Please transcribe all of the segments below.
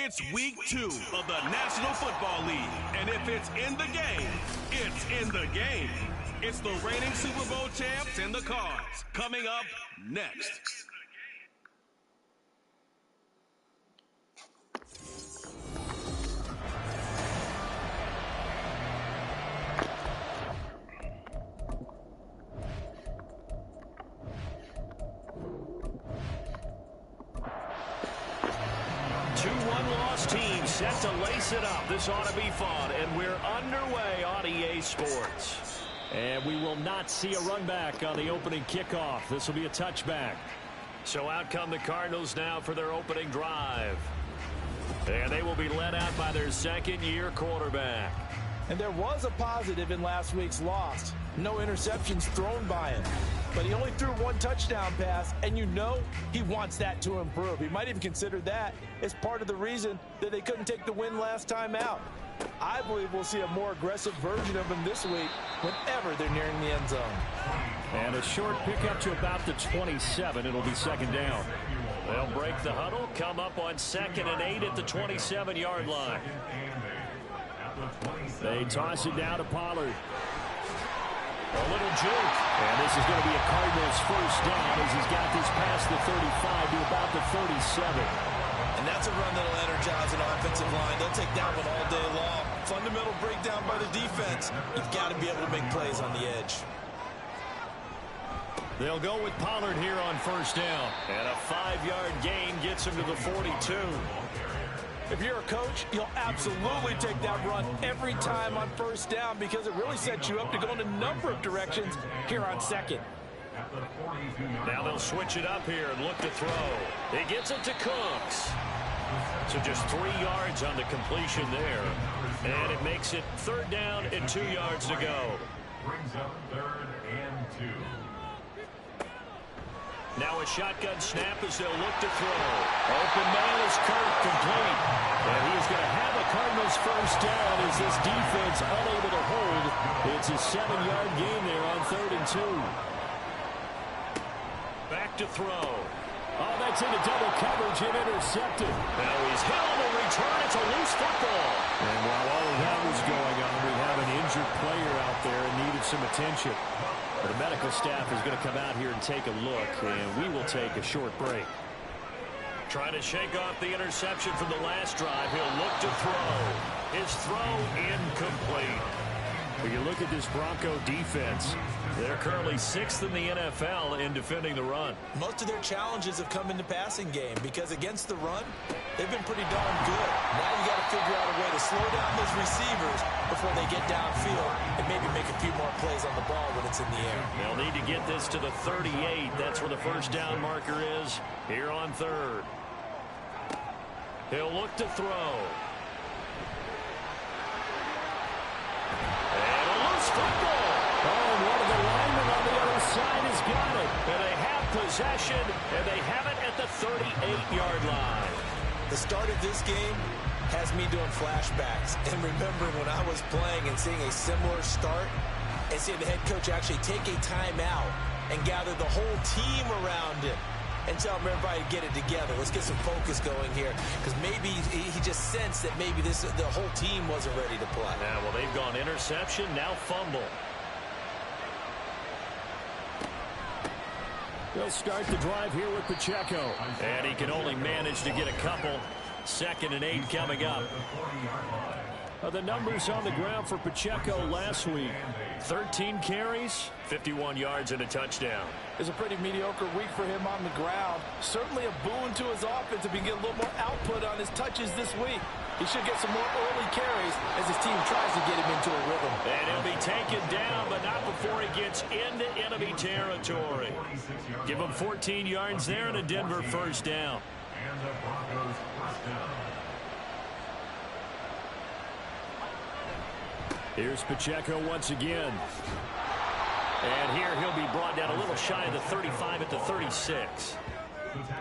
It's week 2 of the National Football League, and if it's in the game, it's in the game. It's the reigning Super Bowl champs and the Cards coming up next. Team set to lace it up. This ought to be fun, and we're underway on EA Sports. And we will not see a run back on the opening kickoff. This will be a touchback. So out come the Cardinals now for their opening drive. And they will be led out by their second-year quarterback. And there was a positive in last week's loss. No interceptions thrown by him. But he only threw one touchdown pass, and you know he wants that to improve. He might even consider that as part of the reason that they couldn't take the win last time out. I believe we'll see a more aggressive version of him this week whenever they're nearing the end zone. And a short pickup to about the 27. It'll be second down. They'll break the huddle, come up on 2nd and 8 at the 27-yard line. They toss it down to Pollard. A little juke. And this is going to be a Cardinals first down as he's got this past the 35 to about the 37. And that's a run that'll energize an offensive line. They'll take that one all day long. Fundamental breakdown by the defense. You've got to be able to make plays on the edge. They'll go with Pollard here on first down. And a 5-yard gain gets him to the 42. If you're a coach, you'll absolutely take that run every time on first down because it really sets you up to go in a number of directions here on second. Now they'll switch it up here and look to throw. He gets it to Cooks. So just 3 yards on the completion there. And it makes it 3rd down and 2 yards to go. Brings up 3rd and 2. Now a shotgun snap as they'll look to throw. Open man is Kirk, complete. And he is going to have a Cardinals first down as this defense unable to hold. It's a 7-yard gain there on 3rd and 2. Back to throw. Oh, that's into double coverage and intercepted. Now he's hit on the return. It's a loose football. And while all of that was going on, we have an injured player out there and needed some attention. The medical staff is going to come out here and take a look, and we will take a short break. Trying to shake off the interception from the last drive. He'll look to throw. His throw incomplete. When you look at this Bronco defense, they're currently 6th in the NFL in defending the run. Most of their challenges have come in the passing game because against the run, they've been pretty darn good. Now you got to figure out a way to slow down those receivers before they get downfield and maybe make a few more plays on the ball when it's in the air. They'll need to get this to the 38. That's where the first down marker is here on 3rd. He'll look to throw. And a loose football. Oh, one of the linemen on the other side has got it. And they have possession, and they have it at the 38-yard line. The start of this game has me doing flashbacks and remembering when I was playing and seeing a similar start and seeing the head coach actually take a timeout and gather the whole team around him and tell everybody to get it together. Let's get some focus going here because maybe he just sensed that maybe the whole team wasn't ready to play. Yeah, well, they've gone interception, now fumble. They'll start the drive here with Pacheco. And he can only manage to get a couple. 2nd and 8 coming up. The numbers on the ground for Pacheco last week. 13 carries, 51 yards and a touchdown. It's a pretty mediocre week for him on the ground. Certainly a boon to his offense if he can get a little more output on his touches this week. He should get some more early carries as his team tries to get him into a rhythm. And he'll be taken down, but not before he gets into enemy territory. Give him 14 yards there and a Denver first down. And the Broncos first down. Here's Pacheco once again. And here he'll be brought down a little shy of the 35 at the 36.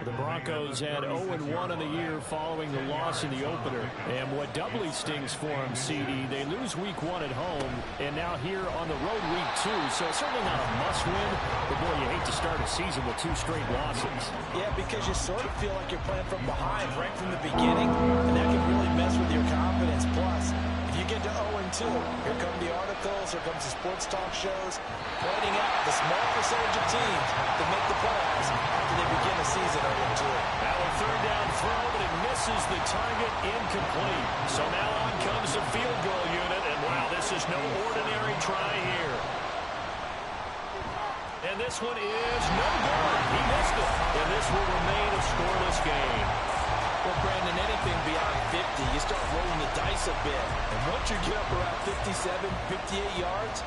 The Broncos had 0-1 in the year following the loss in the opener. And what doubly stings for them, CD, they lose week 1 at home, and now here on the road week 2. So it's certainly not a must-win, but boy, you hate to start a season with 2 straight losses. Yeah, because you sort of feel like you're playing from behind right from the beginning, and that can really mess with your confidence. Plus, if you get to 0-2, here come the articles, here comes the sports talk shows, pointing out the small percentage of teams that make the playoffs after they begin the season 0-2. Now a third down throw, but it misses the target, incomplete. So now on comes the field goal unit, and wow, this is no ordinary try here. And this one is no good. He missed it. And this will remain a scoreless game. Well, Brandon, anything beyond 50, you start rolling the dice a bit. And once you get up around 57, 58 yards,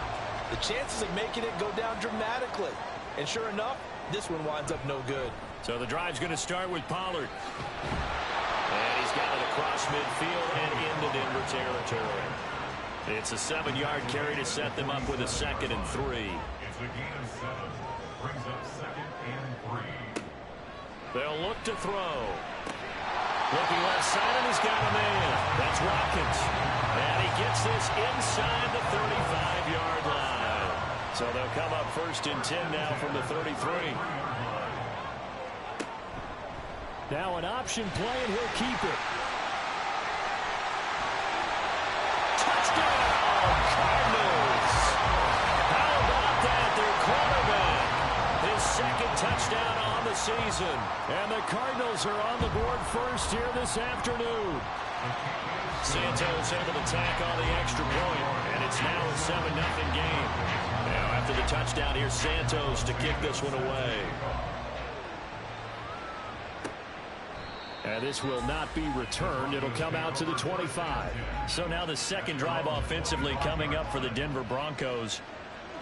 the chances of making it go down dramatically. And sure enough, this one winds up no good. So the drive's going to start with Pollard. And he's got it across midfield and into Denver territory. It's a 7-yard carry to set them up with a 2nd and 3. It's a gain of 7. Brings up 2nd and 3. They'll look to throw. Looking left side, and he's got a man. That's Watkins. And he gets this inside the 35-yard line. So they'll come up 1st and 10 now from the 33. Now an option play, and he'll keep it. Touchdown, Cardinals. How about that? Their quarterback. His 2nd touchdown on the season. And the Cardinals are on the board first here this afternoon. Santos able to tack on the extra point, and it's now a 7-0 game. Now after the touchdown, here's Santos to kick this one away. And this will not be returned. It'll come out to the 25. So now the 2nd drive offensively coming up for the Denver Broncos.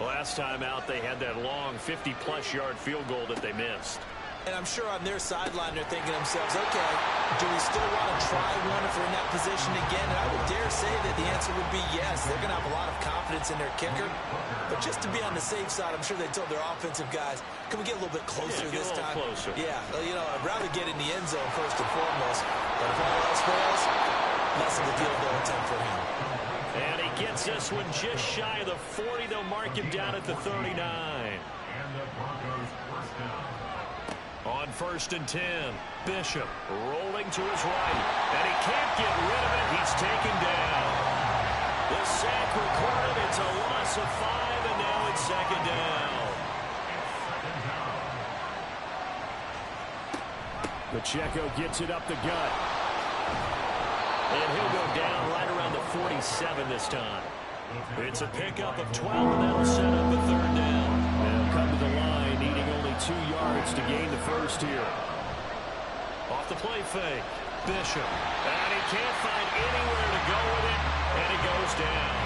Last time out, they had that long 50-plus yard field goal that they missed. And I'm sure on their sideline they're thinking to themselves, okay, do we still want to try one if we're in that position again? And I would dare say that the answer would be yes. They're going to have a lot of confidence in their kicker. But just to be on the safe side, I'm sure they told their offensive guys, can we get a little bit closer this time? Closer. Yeah, you know, I'd rather get in the end zone first and foremost. But if all else fails, less of a field goal attempt for him. And he gets this one just shy of the 40. They'll mark him down at the 39. And the Broncos first down. On 1st and 10, Bishop rolling to his right, and he can't get rid of it. He's taken down. The sack recorded. It's a loss of 5, and now it's 2nd down. Pacheco gets it up the gut. And he'll go down right around the 47 this time. It's a pickup of 12, and that'll set up a 3rd down. They'll come to the line, needing only 2 yards to gain the first here. Off the play fake, Bishop. And he can't find anywhere to go with it, and he goes down.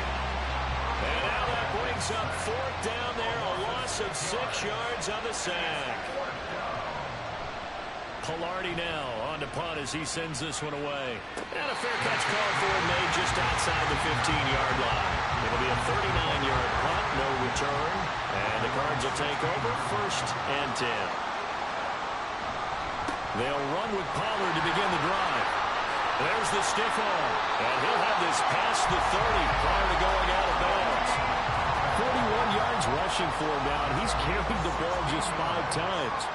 And now that brings up 4th down there, a loss of 6 yards on the sack. Palardy now on to punt as he sends this one away. And a fair catch call for him made just outside the 15-yard line. It'll be a 39-yard punt, no return. And the Cards will take over 1st and 10. They'll run with Pollard to begin the drive. There's the stiff arm. And he'll have this past the 30 prior to going out of bounds. 41 yards rushing for him now. He's carried the ball just 5 times.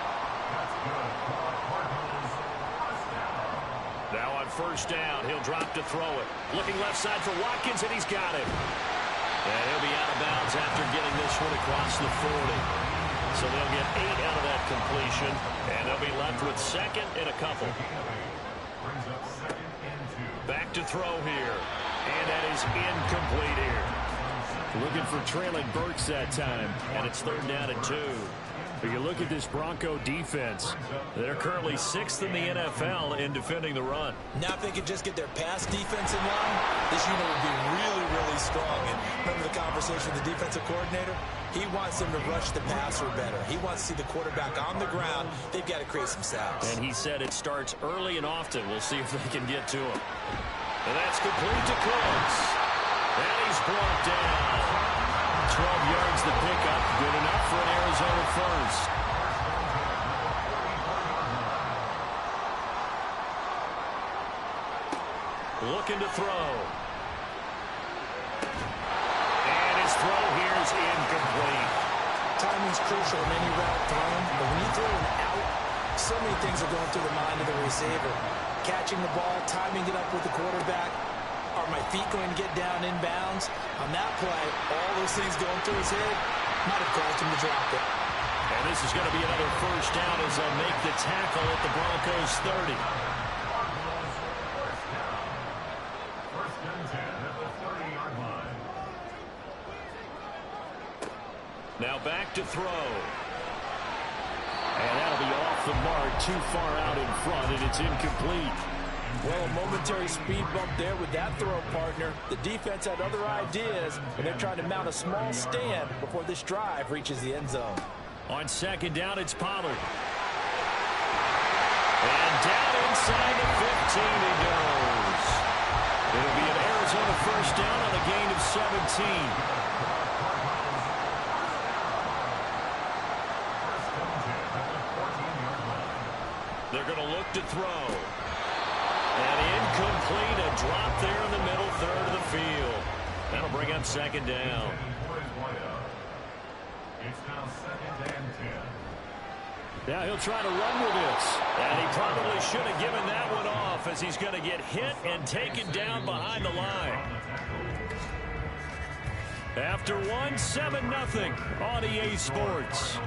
Now on 1st down, he'll drop to throw it. Looking left side for Watkins, and he's got it. And he'll be out of bounds after getting this one across the 40. So they'll get 8 out of that completion, and they'll be left with 2nd and a couple. Brings up 2nd and 2. Back to throw here, and that is incomplete here. Looking for Traylon Burks that time, and it's 3rd down and 2. But you look at this Bronco defense. They're currently 6th in the NFL in defending the run. Now if they could just get their pass defense in line, this unit would be really, really strong. And remember the conversation with the defensive coordinator? He wants them to rush the passer better. He wants to see the quarterback on the ground. They've got to create some sacks. And he said it starts early and often. We'll see if they can get to him. And that's complete to Cooks. And he's brought down. 12 yards the pickup. Good enough for an Arizona first. looking to throw. And his throw here is incomplete. Timing's crucial in any route thrown, but when you throw an out, so many things are going through the mind of the receiver. Catching the ball, timing it up with the quarterback. Are my feet going to get down inbounds? On that play, all those things going through his head might have caused him to drop it. And this is going to be another first down as they'll make the tackle at the Broncos 30. First and 10 at the 30-yard line. Now back to throw. And that'll be off the mark, too far out in front, and it's incomplete. Well, a momentary speed bump there with that throw, partner. The defense had other ideas, and they're trying to mount a small stand before this drive reaches the end zone. On second down, it's Pollard. And down inside the 15 he goes. It'll be an Arizona first down on a gain of 17. They're going to look to throw. And incomplete, a drop there in the middle third of the field. That'll bring up second down. It's now second and 10. Now he'll try to run with this. And he probably should have given that one off as he's going to get hit and taken down behind the line. After one, 7-0 on EA Sports.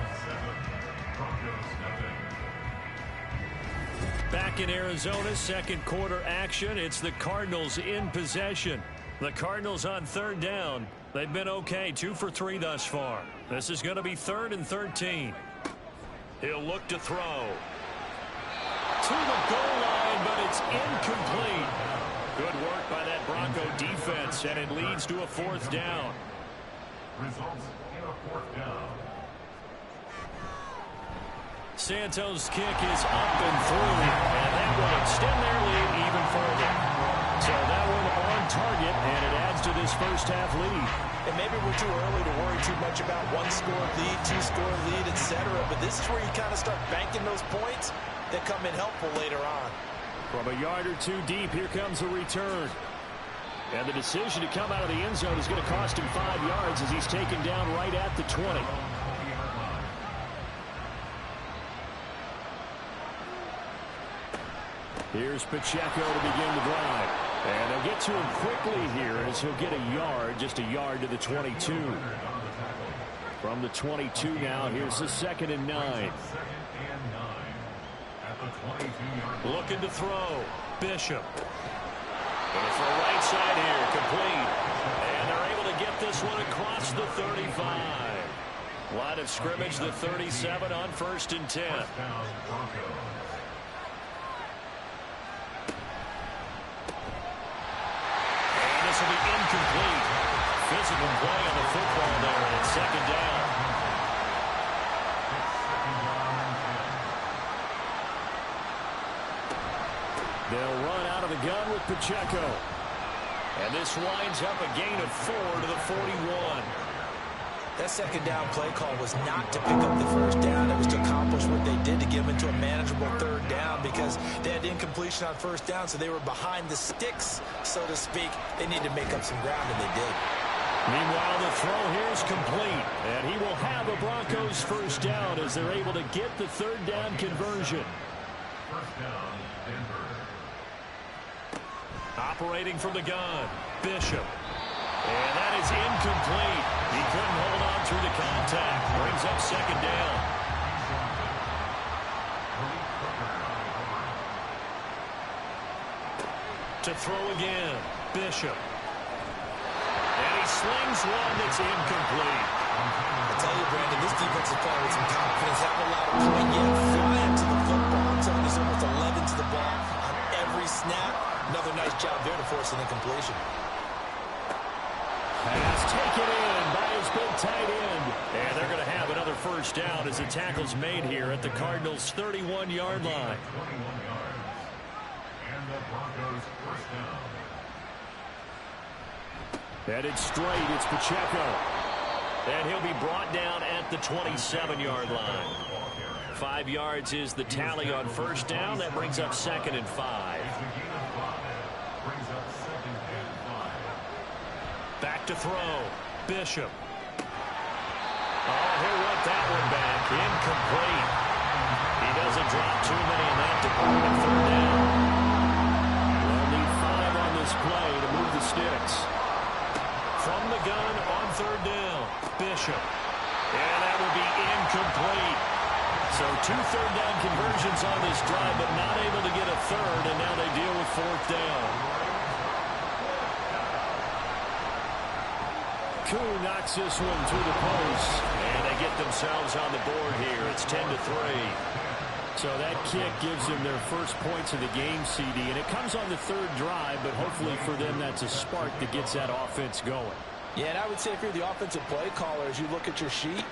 Back in Arizona, second quarter action. It's the Cardinals in possession. The Cardinals on third down. They've been okay, 2 for 3 thus far. This is going to be 3rd and 13. He'll look to throw. To the goal line, but it's incomplete. Good work by that Bronco defense, and it leads to a 4th down. Results in a 4th down. Santos' kick is up and through, and that will extend their lead even further. So that one on target, and it adds to this first half lead. And maybe we're too early to worry too much about 1-score lead, 2-score lead, etc. But this is where you kind of start banking those points that come in helpful later on. From a yard or two deep, here comes a return. And the decision to come out of the end zone is going to cost him 5 yards as he's taken down right at the 20. Here's Pacheco to begin the drive. And they'll get to him quickly here as he'll get a yard, just a yard to the 22. From the 22 now, here's the 2nd and 9. Looking to throw. Bishop. Going to throw right side here, complete. And they're able to get this one across the 35. Line of scrimmage, the 37 on 1st and 10. This will be incomplete. Physical play on the football there, and it's 2nd down. They'll run out of the gun with Pacheco. And this winds up a gain of 4 to the 41. That 2nd down play call was not to pick up the 1st down. It was to accomplish what they did to get them into a manageable 3rd down because they had incompletion on 1st down, so they were behind the sticks, so to speak. They needed to make up some ground, and they did. Meanwhile, the throw here is complete, and he will have a Broncos 1st down as they're able to get the 3rd down conversion. 1st down, Denver. Operating from the gun, Bishop. And that is incomplete. He couldn't hold on through the contact. Brings up 2nd down. To throw again, Bishop. And he slings one that's incomplete. I tell you, Brandon, this defense is playing with some confidence. Haven't allowed a point yet. Flying to the football. I'm telling you, there's almost 11 to the ball on every snap. Another nice job there to force an incompletion. Pass taken in by his big tight end. And they're going to have another 1st down as the tackle's made here at the Cardinals' 31-yard line. 21 yards. And the Broncos 1st down. Headed straight, it's Pacheco. And he'll be brought down at the 27-yard line. 5 yards is the tally on 1st down. That brings up 2nd and 5. Brings up Back to throw. Bishop. Oh, he'll let that one back. Incomplete. He doesn't drop too many in that department. Third down. They'll need 5 on this play to move the sticks. From the gun on third down. Bishop. And that will be incomplete. So 2 third-down conversions on this drive, but not able to get a third, and now they deal with fourth down. Koo knocks this one through the post, and they get themselves on the board here. It's 10-3. So that kick gives them their first points of the game, CD, and it comes on the third drive, but hopefully for them that's a spark that gets that offense going. Yeah, and I would say if you're the offensive play caller, as you look at your sheet,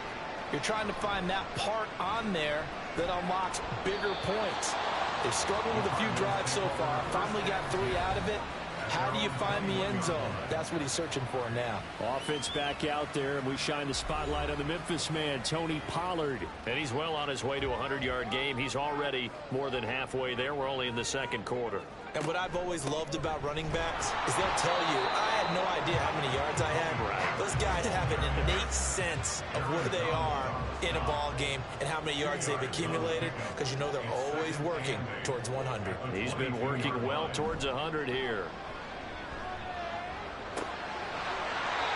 you're trying to find that part on there that unlocks bigger points. They've struggled with a few drives so far. Finally got 3 out of it. How do you find the end zone? That's what he's searching for now. Offense back out there, and we shine the spotlight on the Memphis man, Tony Pollard. And he's well on his way to a 100-yard game. He's already more than halfway there. We're only in the second quarter. And what I've always loved about running backs is they'll tell you, I had no idea how many yards I had. Right. Those guys have an innate sense of where they are in a ball game and how many yards they've accumulated, because you know they're always working towards 100. He's been working well towards 100 here.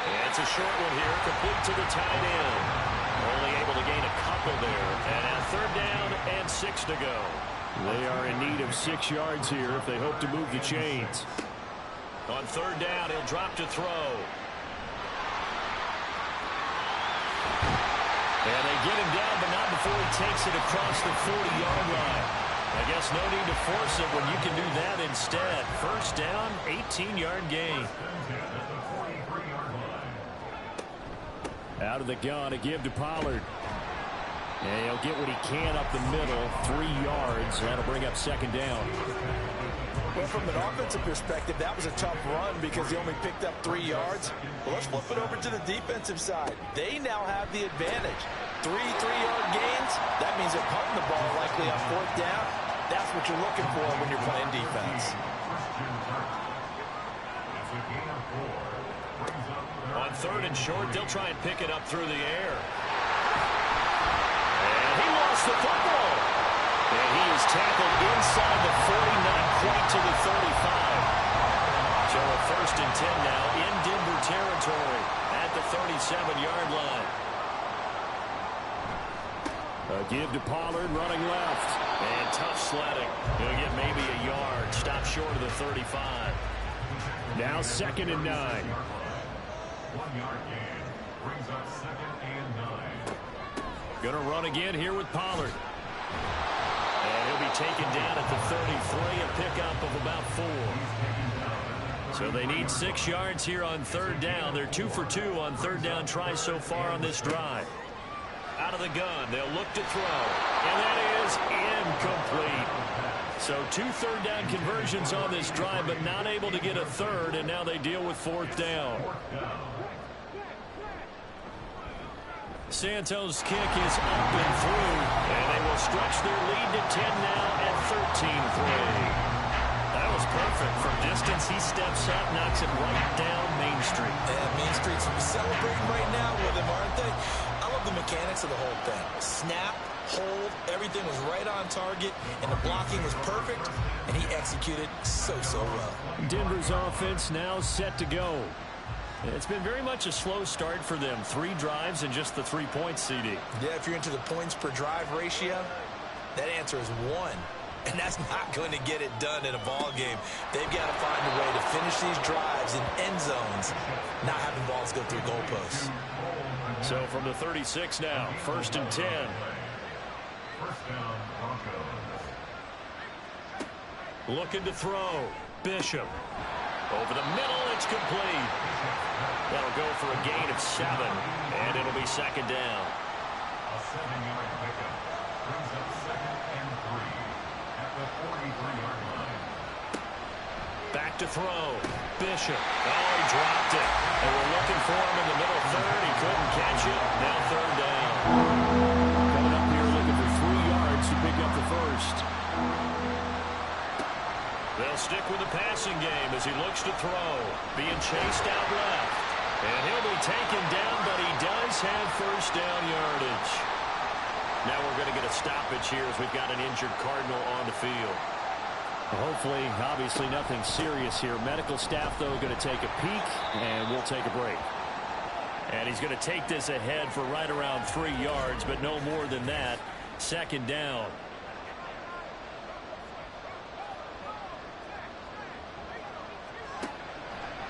And it's a short one here, complete to the tight end. Only able to gain a couple there. And now third down and 6 to go. They are in need of 6 yards here if they hope to move the chains. On third down, he'll drop to throw. And they get him down, but not before he takes it across the 40-yard line. I guess no need to force it when you can do that instead. First down, 18-yard gain. Out of the gun, a give to Pollard. And he'll get what he can up the middle, 3 yards. That'll bring up second down. Well, from an offensive perspective, that was a tough run because he only picked up 3 yards. Well, let's flip it over to the defensive side. They now have the advantage. 3 3-yard gains. That means they're punting the ball likely on fourth down. That's what you're looking for when you're playing defense. On third and short, they'll try and pick it up through the air. And he lost the football. And he is tackled inside the 40, not quite to the 35. So a first and 10 now in Denver territory at the 37-yard line. A give to Pollard, running left. And tough sledding. He'll get maybe a yard. Stop short of the 35. Now second and 9. 1-yard gain brings up second and 9. Going to run again here with Pollard. And he'll be taken down at the 33, a pickup of about 4. So they need 6 yards here on third down. They're 2 for 2 on third down tries so far on this drive. Out of the gun, they'll look to throw. And that is incomplete. So 2 third down conversions on this drive, but not able to get a third, and now they deal with fourth down. Santos' kick is up and through, and they will stretch their lead to 10 now at 13-3. That was perfect. From distance, he steps up, knocks it right down Main Street. Yeah, Main Street's celebrating right now with him, aren't they? I love the mechanics of the whole thing. Snap, hold, everything was right on target, and the blocking was perfect, and he executed so well. Denver's offense now set to go. It's been very much a slow start for them. 3 drives and just the 3 points, CD. Yeah, if you're into the points per drive ratio, that answer is 1. And that's not going to get it done in a ball game. They've got to find a way to finish these drives in end zones, not having balls go through goalposts. So from the 36 now, first and 10. First down, Broncos. Looking to throw. Bishop. Over the middle, it's complete. That'll go for a gain of 7, and it'll be second down. A 7-yard pickup brings up second and 3 at the 43-yard line. Back to throw. Bishop. Oh, he dropped it. They were looking for him in the middle third. He couldn't catch it. Now third down. Coming up here looking for 3 yards to pick up the first. They'll stick with the passing game as he looks to throw. Being chased out left. And he'll be taken down, but he does have first down yardage. Now we're going to get a stoppage here as we've got an injured Cardinal on the field. Hopefully, obviously nothing serious here. Medical staff, though, going to take a peek, and we'll take a break. And he's going to take this ahead for right around 3 yards, but no more than that. Second down.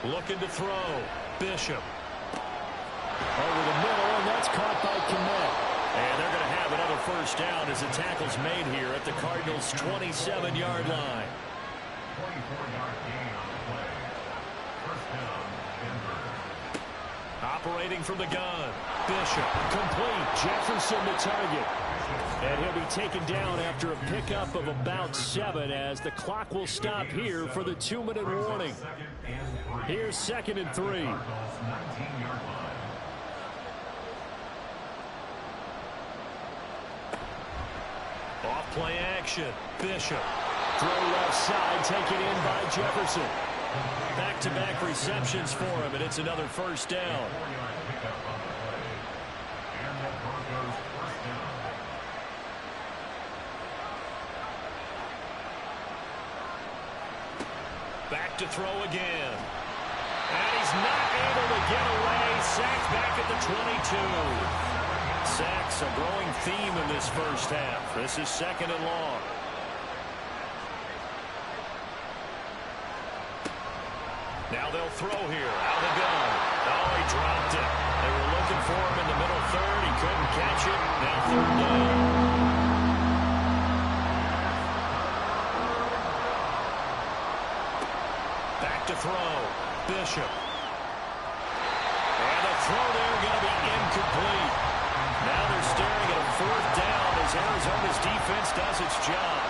Looking to throw. Bishop. Over the middle, and that's caught by Kmet. And they're going to have another first down as the tackle's made here at the Cardinals' 27-yard line. 24-yard gain on the play. First down, Denver. Operating from the gun. Bishop. Complete. Jefferson the target. And he'll be taken down after a pickup of about 7 as the clock will stop here for the 2-minute warning. Here's 2nd and 3. 19-yard line. Off play action. Bishop. Throw left side, taken in by Jefferson. Back-to-back receptions for him, and it's another first down. 4-yard pickup on the play. And the Broncos first down. Back to throw again. And he's not able to get away. Sacked back at the 22. Sacks a growing theme in this first half. This is 2nd and long. Now they'll throw here. Out of the gun. Oh, he dropped it. They were looking for him in the middle third. He couldn't catch it. Now 3rd down. Back to throw. Bishop. And the throw there going to be incomplete. Now they're staring at a 4th down as Arizona's defense does its job.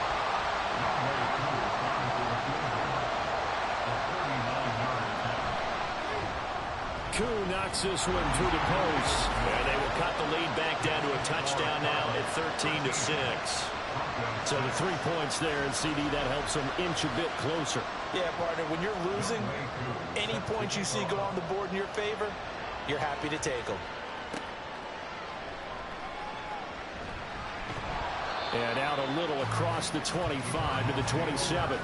Koo knocks this one through the post. And they will cut the lead back down to a touchdown now at 13-6. So the 3 points there, and CD, that helps them inch a bit closer. Yeah, partner, when you're losing, any points you see go on the board in your favor, you're happy to take them. And out a little across the 25 to the 27.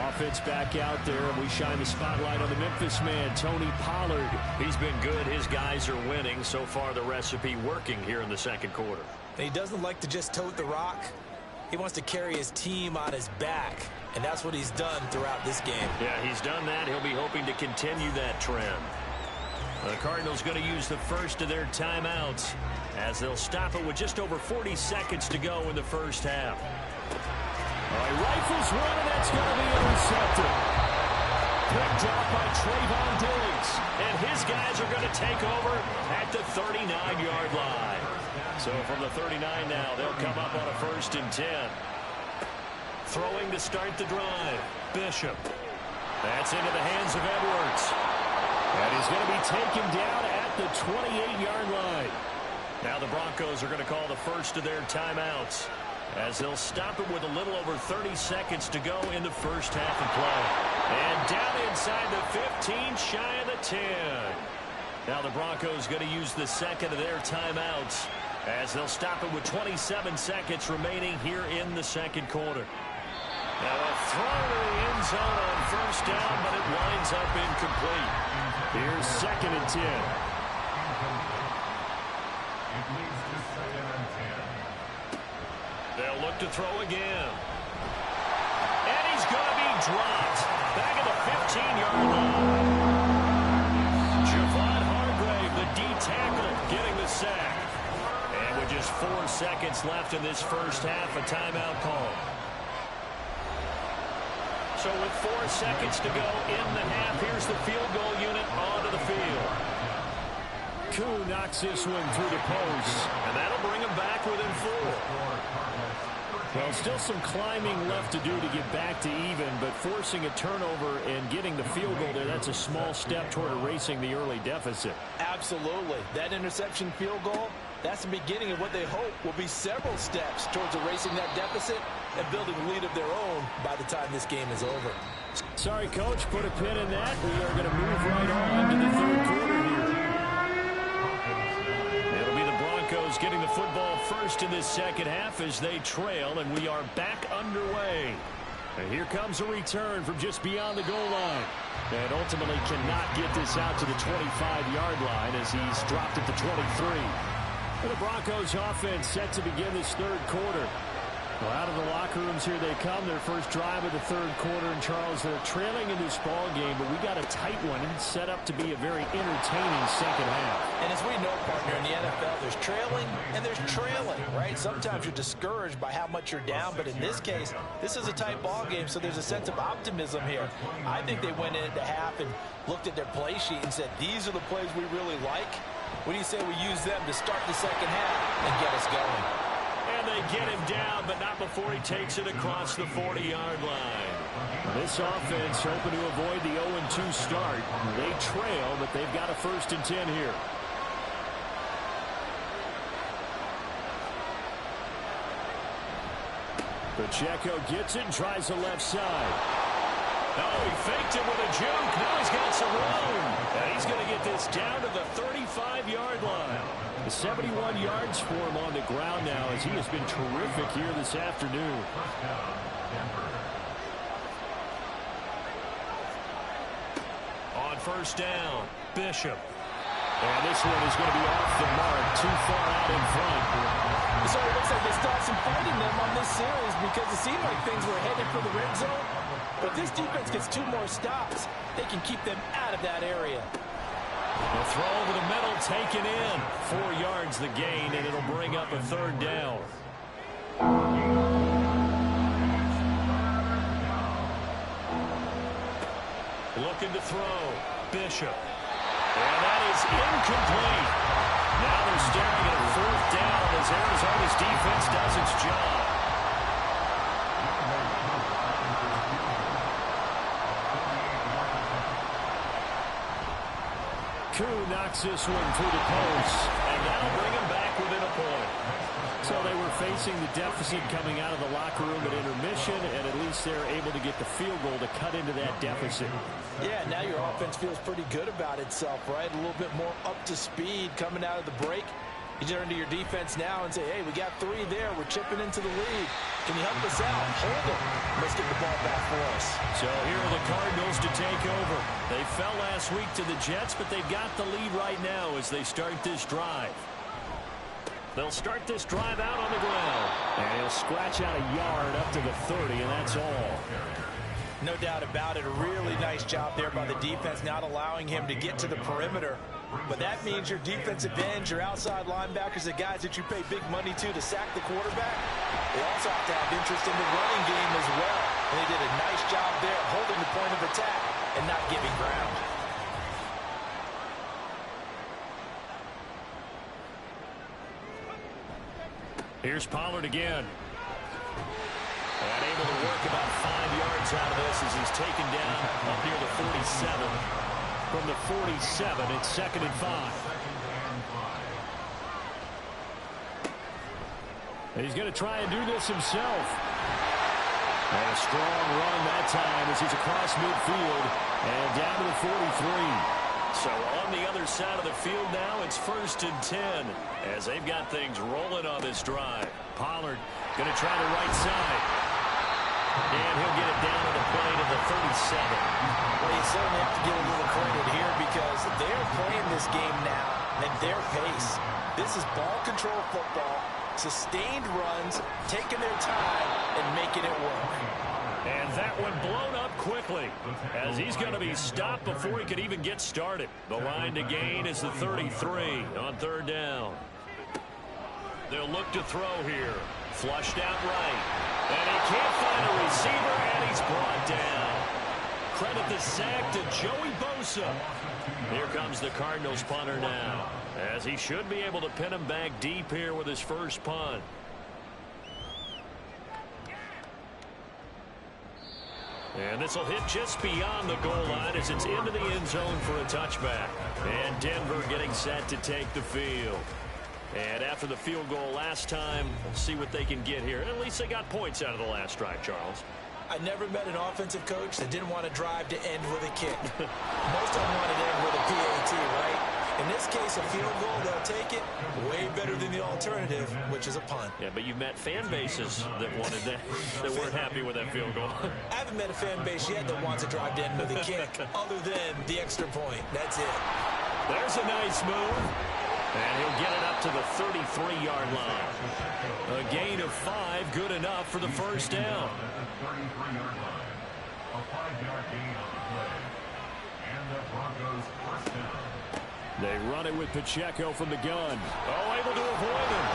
Offense back out there, and we shine the spotlight on the Memphis man, Tony Pollard. He's been good. His guys are winning. So far, the recipe working here in the second quarter. And he doesn't like to just tote the rock. He wants to carry his team on his back, and that's what he's done throughout this game. Yeah, he's done that. He'll be hoping to continue that trend. The Cardinals going to use the first of their timeouts as they'll stop it with just over 40 seconds to go in the first half. He rifles one, and that's going to be intercepted. Picked up by Trayvon Diggs. And his guys are going to take over at the 39-yard line. So from the 39 now, they'll come up on a 1st and 10. Throwing to start the drive. Bishop. That's into the hands of Edwards. And he's going to be taken down at the 28-yard line. Now the Broncos are going to call the first of their timeouts as they'll stop it with a little over 30 seconds to go in the first half of play. And down inside the 15, shy of the 10. Now the Broncos going to use the second of their timeouts as they'll stop it with 27 seconds remaining here in the second quarter. Now a throw to the end zone on first down, but it winds up incomplete. Here's 2nd and 10. It leads to 2nd and 10. They'll look to throw again. And he's going to be dropped. Back at the 15-yard line. Javon Hargrave, the D-tackle, getting the sack. And with just 4 seconds left in this first half, a timeout call. So with 4 seconds to go in the half, here's the field goal unit onto the field. Koo knocks this one through the post. And that'll bring him back within 4. Well, still some climbing left to do to get back to even, but forcing a turnover and getting the field goal there, that's a small step toward erasing the early deficit. Absolutely. That interception field goal, that's the beginning of what they hope will be several steps towards erasing that deficit and building a lead of their own by the time this game is over. Sorry, Coach, put a pin in that. We are going to move right on to the third quarter here. Broncos getting the football first in this second half as they trail, and we are back underway. And here comes a return from just beyond the goal line. And ultimately cannot get this out to the 25-yard line as he's dropped at the 23. And the Broncos offense set to begin this third quarter. Well, out of the locker rooms here they come. Their first drive of the third quarter. And, Charles, they're trailing in this ball game, but we got a tight one set up to be a very entertaining second half. And as we know, partner, in the NFL, there's trailing and there's trailing, right? Sometimes you're discouraged by how much you're down, but in this case, this is a tight ball game, so there's a sense of optimism here. I think they went into half and looked at their play sheet and said, these are the plays we really like. What do you say we use them to start the second half and get us going? And they get him down, but not before he takes it across the 40-yard line. This offense hoping to avoid the 0-2 start. They trail, but they've got a 1st and 10 here. Pacheco gets it and tries the left side. Oh, he faked it with a juke. Now he's got some room. And he's going to get this down to the 35-yard line. 71 yards for him on the ground now as he has been terrific here this afternoon. On first down, Bishop. And this one is going to be off the mark, too far out in front. So it looks like they start some fighting them on this series because it seemed like things were headed for the red zone. But this defense gets 2 more stops. They can keep them out of that area. The throw over the middle taken in. 4 yards the gain, and it'll bring up a 3rd down. Looking to throw. Bishop. And that is incomplete. Now they're staring at a 4th down as Arizona's defense does its job. Koo knocks this one through the post, and that'll bring him back within a point. So they were facing the deficit coming out of the locker room at intermission, and at least they're able to get the field goal to cut into that deficit. Yeah, now your offense feels pretty good about itself, right? A little bit more up to speed coming out of the break. You turn to your defense now and say, hey, we got 3 there. We're chipping into the lead. Can you help us out? Hold it. Let's get the ball back for us. So here are the Cardinals to take over. They fell last week to the Jets, but they've got the lead right now as they start this drive. They'll start this drive out on the ground. And he'll scratch out a yard up to the 30, and that's all. No doubt about it. A really nice job there by the defense, not allowing him to get to the perimeter. But that means your defensive ends, your outside linebackers, the guys that you pay big money to sack the quarterback, they also have to have interest in the running game as well. And they did a nice job there holding the point of attack and not giving ground. Here's Pollard again. And able to work about 5 yards out of this as he's taken down up near the 47. From the 47, it's 2nd and 5. And he's going to try and do this himself. And a strong run that time as he's across midfield and down to the 43. So on the other side of the field now, it's 1st and 10 as they've got things rolling on this drive. Pollard going to try the right side. And he'll get it down to the plate of the 37. Well, you certainly have to give a little credit here because they're playing this game now at their pace. This is ball control football, sustained runs, taking their time, and making it work. And that one blown up quickly as he's going to be stopped before he could even get started. The line to gain is the 33 on 3rd down. They'll look to throw here. Flushed out right. And he can't find a receiver, and he's brought down. Credit the sack to Joey Bosa. Here comes the Cardinals punter now, as he should be able to pin him back deep here with his first punt. And this will hit just beyond the goal line as it's into the end zone for a touchback. And Denver getting set to take the field. And after the field goal last time, we'll see what they can get here. At least they got points out of the last drive, Charles. I never met an offensive coach that didn't want to drive to end with a kick. Most of them want to end with a PAT, right? In this case, a field goal, they'll take it. Way better than the alternative, which is a punt. Yeah, but you've met fan bases that wanted that, that weren't happy with that field goal. I haven't met a fan base yet that wants to drive to end with a kick other than the extra point. That's it. There's a nice move. And he'll get it up to the 33-yard line. A gain of 5, good enough for the first down. A 33-yard line. A 5-yard gain on the play. And the Broncos first down. They run it with Pacheco from the gun. Oh, able to avoid him.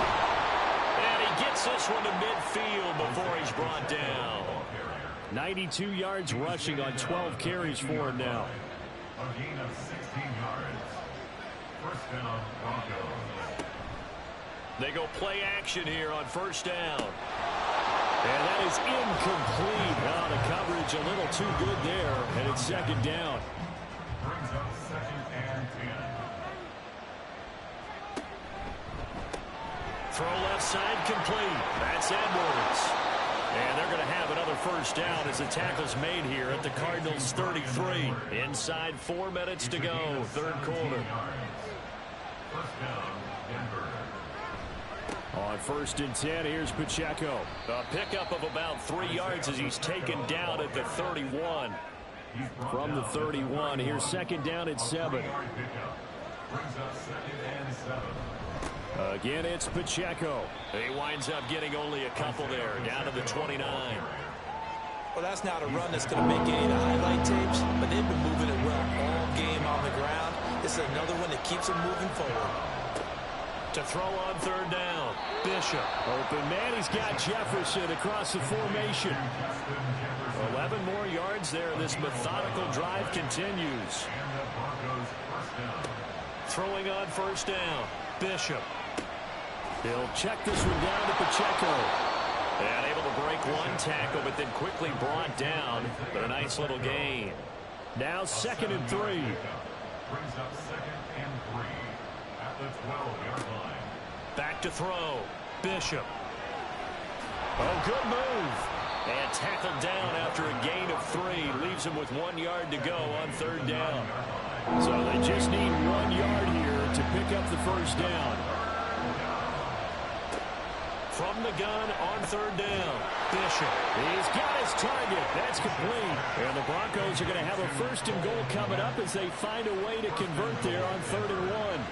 And he gets this one to midfield before he's brought down. 92 yards rushing on 12 carries for him now. A gain of 16 yards. First down, Broncos. They go play action here on first down. And that is incomplete. Oh, the coverage a little too good there, and it's second down. Brings up second and 10. Throw left side complete. That's Edwards. And they're going to have another first down as the tackle's made here at the Cardinals' 33. Inside 4 minutes to go, third quarter. First down, Denver. On 1st and 10, here's Pacheco. A pickup of about 3 yards as he's taken down at the 31. From the 31, here's second down at 7. Brings up second and 7. Again, it's Pacheco. He winds up getting only a couple there, down to the 29. Well, that's not a run that's going to make any of the highlight tapes, but they've been moving it well all game on the ground. This is another one that keeps them moving forward. To throw on third down, Bishop. Open man, he's got Jefferson across the formation. 11 more yards there. This methodical drive continues. Throwing on first down, Bishop. He'll check this one down to Pacheco. And able to break one tackle, but then quickly brought down. But a nice little gain. Now 2nd and 3. Brings up second and 3 at the 12-yard line. Back to throw, Bishop. Oh, good move. And tackled down after a gain of 3. Leaves him with 1 yard to go on third down. So they just need 1 yard here to pick up the first down. From the gun on third down, Bishop. He's got his target. That's complete. And the Broncos are going to have a 1st and goal coming up as they find a way to convert there on 3rd and 1.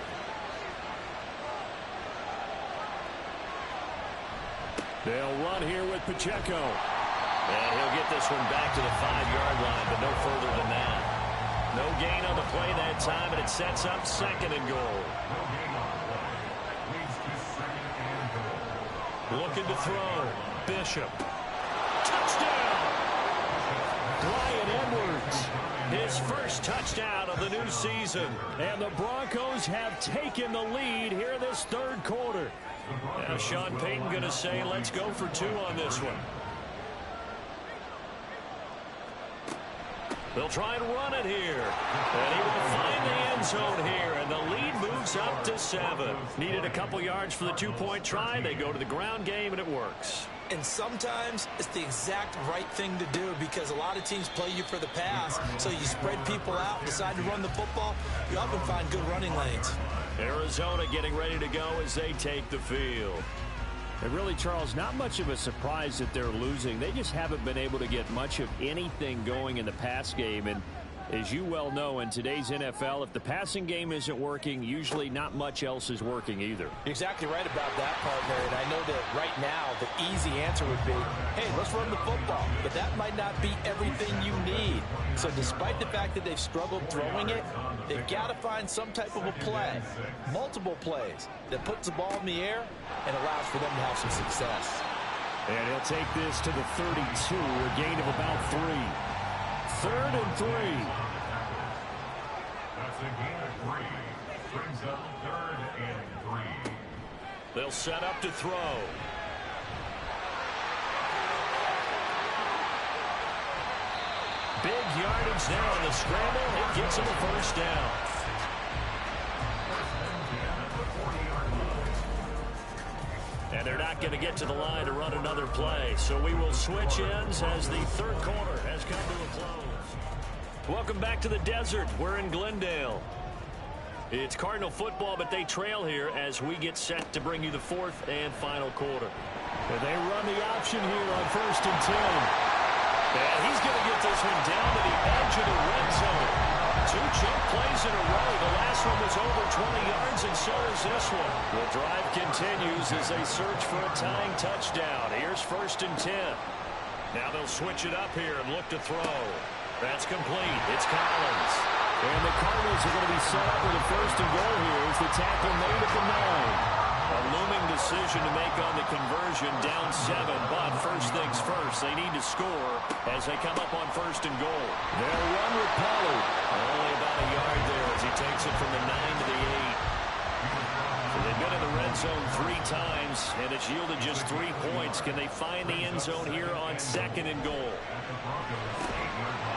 They'll run here with Pacheco. And he'll get this one back to the 5-yard line, but no further than that. No gain on the play that time, and it sets up 2nd and goal. Looking to throw. Bishop. Touchdown! Bryan Edwards. His first touchdown of the new season. And the Broncos have taken the lead here in this 3rd quarter. Now Sean Payton going to say, let's go for 2 on this one. They'll try and run it here. And he will find the end zone here. And the lead moves up to 7. Needed a couple yards for the 2-point try. They go to the ground game, and it works. And sometimes it's the exact right thing to do because a lot of teams play you for the pass. So you spread people out, decide to run the football. You often find good running lanes. Arizona getting ready to go as they take the field. And really, Charles, not much of a surprise that they're losing. They just haven't been able to get much of anything going in the pass game. And as you well know, in today's NFL, if the passing game isn't working, usually not much else is working either. You're exactly right about that, partner. And I know that right now the easy answer would be, hey, let's run the football. But that might not be everything you need. So despite the fact that they've struggled throwing it, they've got to find some type of a play, multiple plays, that puts the ball in the air and allows for them to have some success. And he'll take this to the 32, a gain of about 3. 3rd and 3. That's a gain of 3. Brings up 3rd and 3. They'll set up to throw. Big yardage there on the scramble. It gets him a first down. And they're not going to get to the line to run another play. So we will switch ends as the 3rd quarter has come to a close. Welcome back to the desert. We're in Glendale. It's Cardinal football, but they trail here as we get set to bring you the fourth and final quarter. And they run the option here on 1st and 10. And he's going to get this one down to the edge of the red zone. 2 chunk plays in a row. The last one was over 20 yards, and so is this one. The drive continues as they search for a tying touchdown. Here's 1st and 10. Now they'll switch it up here and look to throw. That's complete. It's Collins. And the Cardinals are going to be set up with a 1st and goal here as the tackle made at the 9. A looming decision to make on the conversion, down 7, but first things first, they need to score as they come up on 1st and goal. They'll run with Pollard. Only about a yard there as he takes it from the 9 to the 8. So they've been in the red zone 3 times, and it's yielded just 3 points. Can they find the end zone here on 2nd and goal?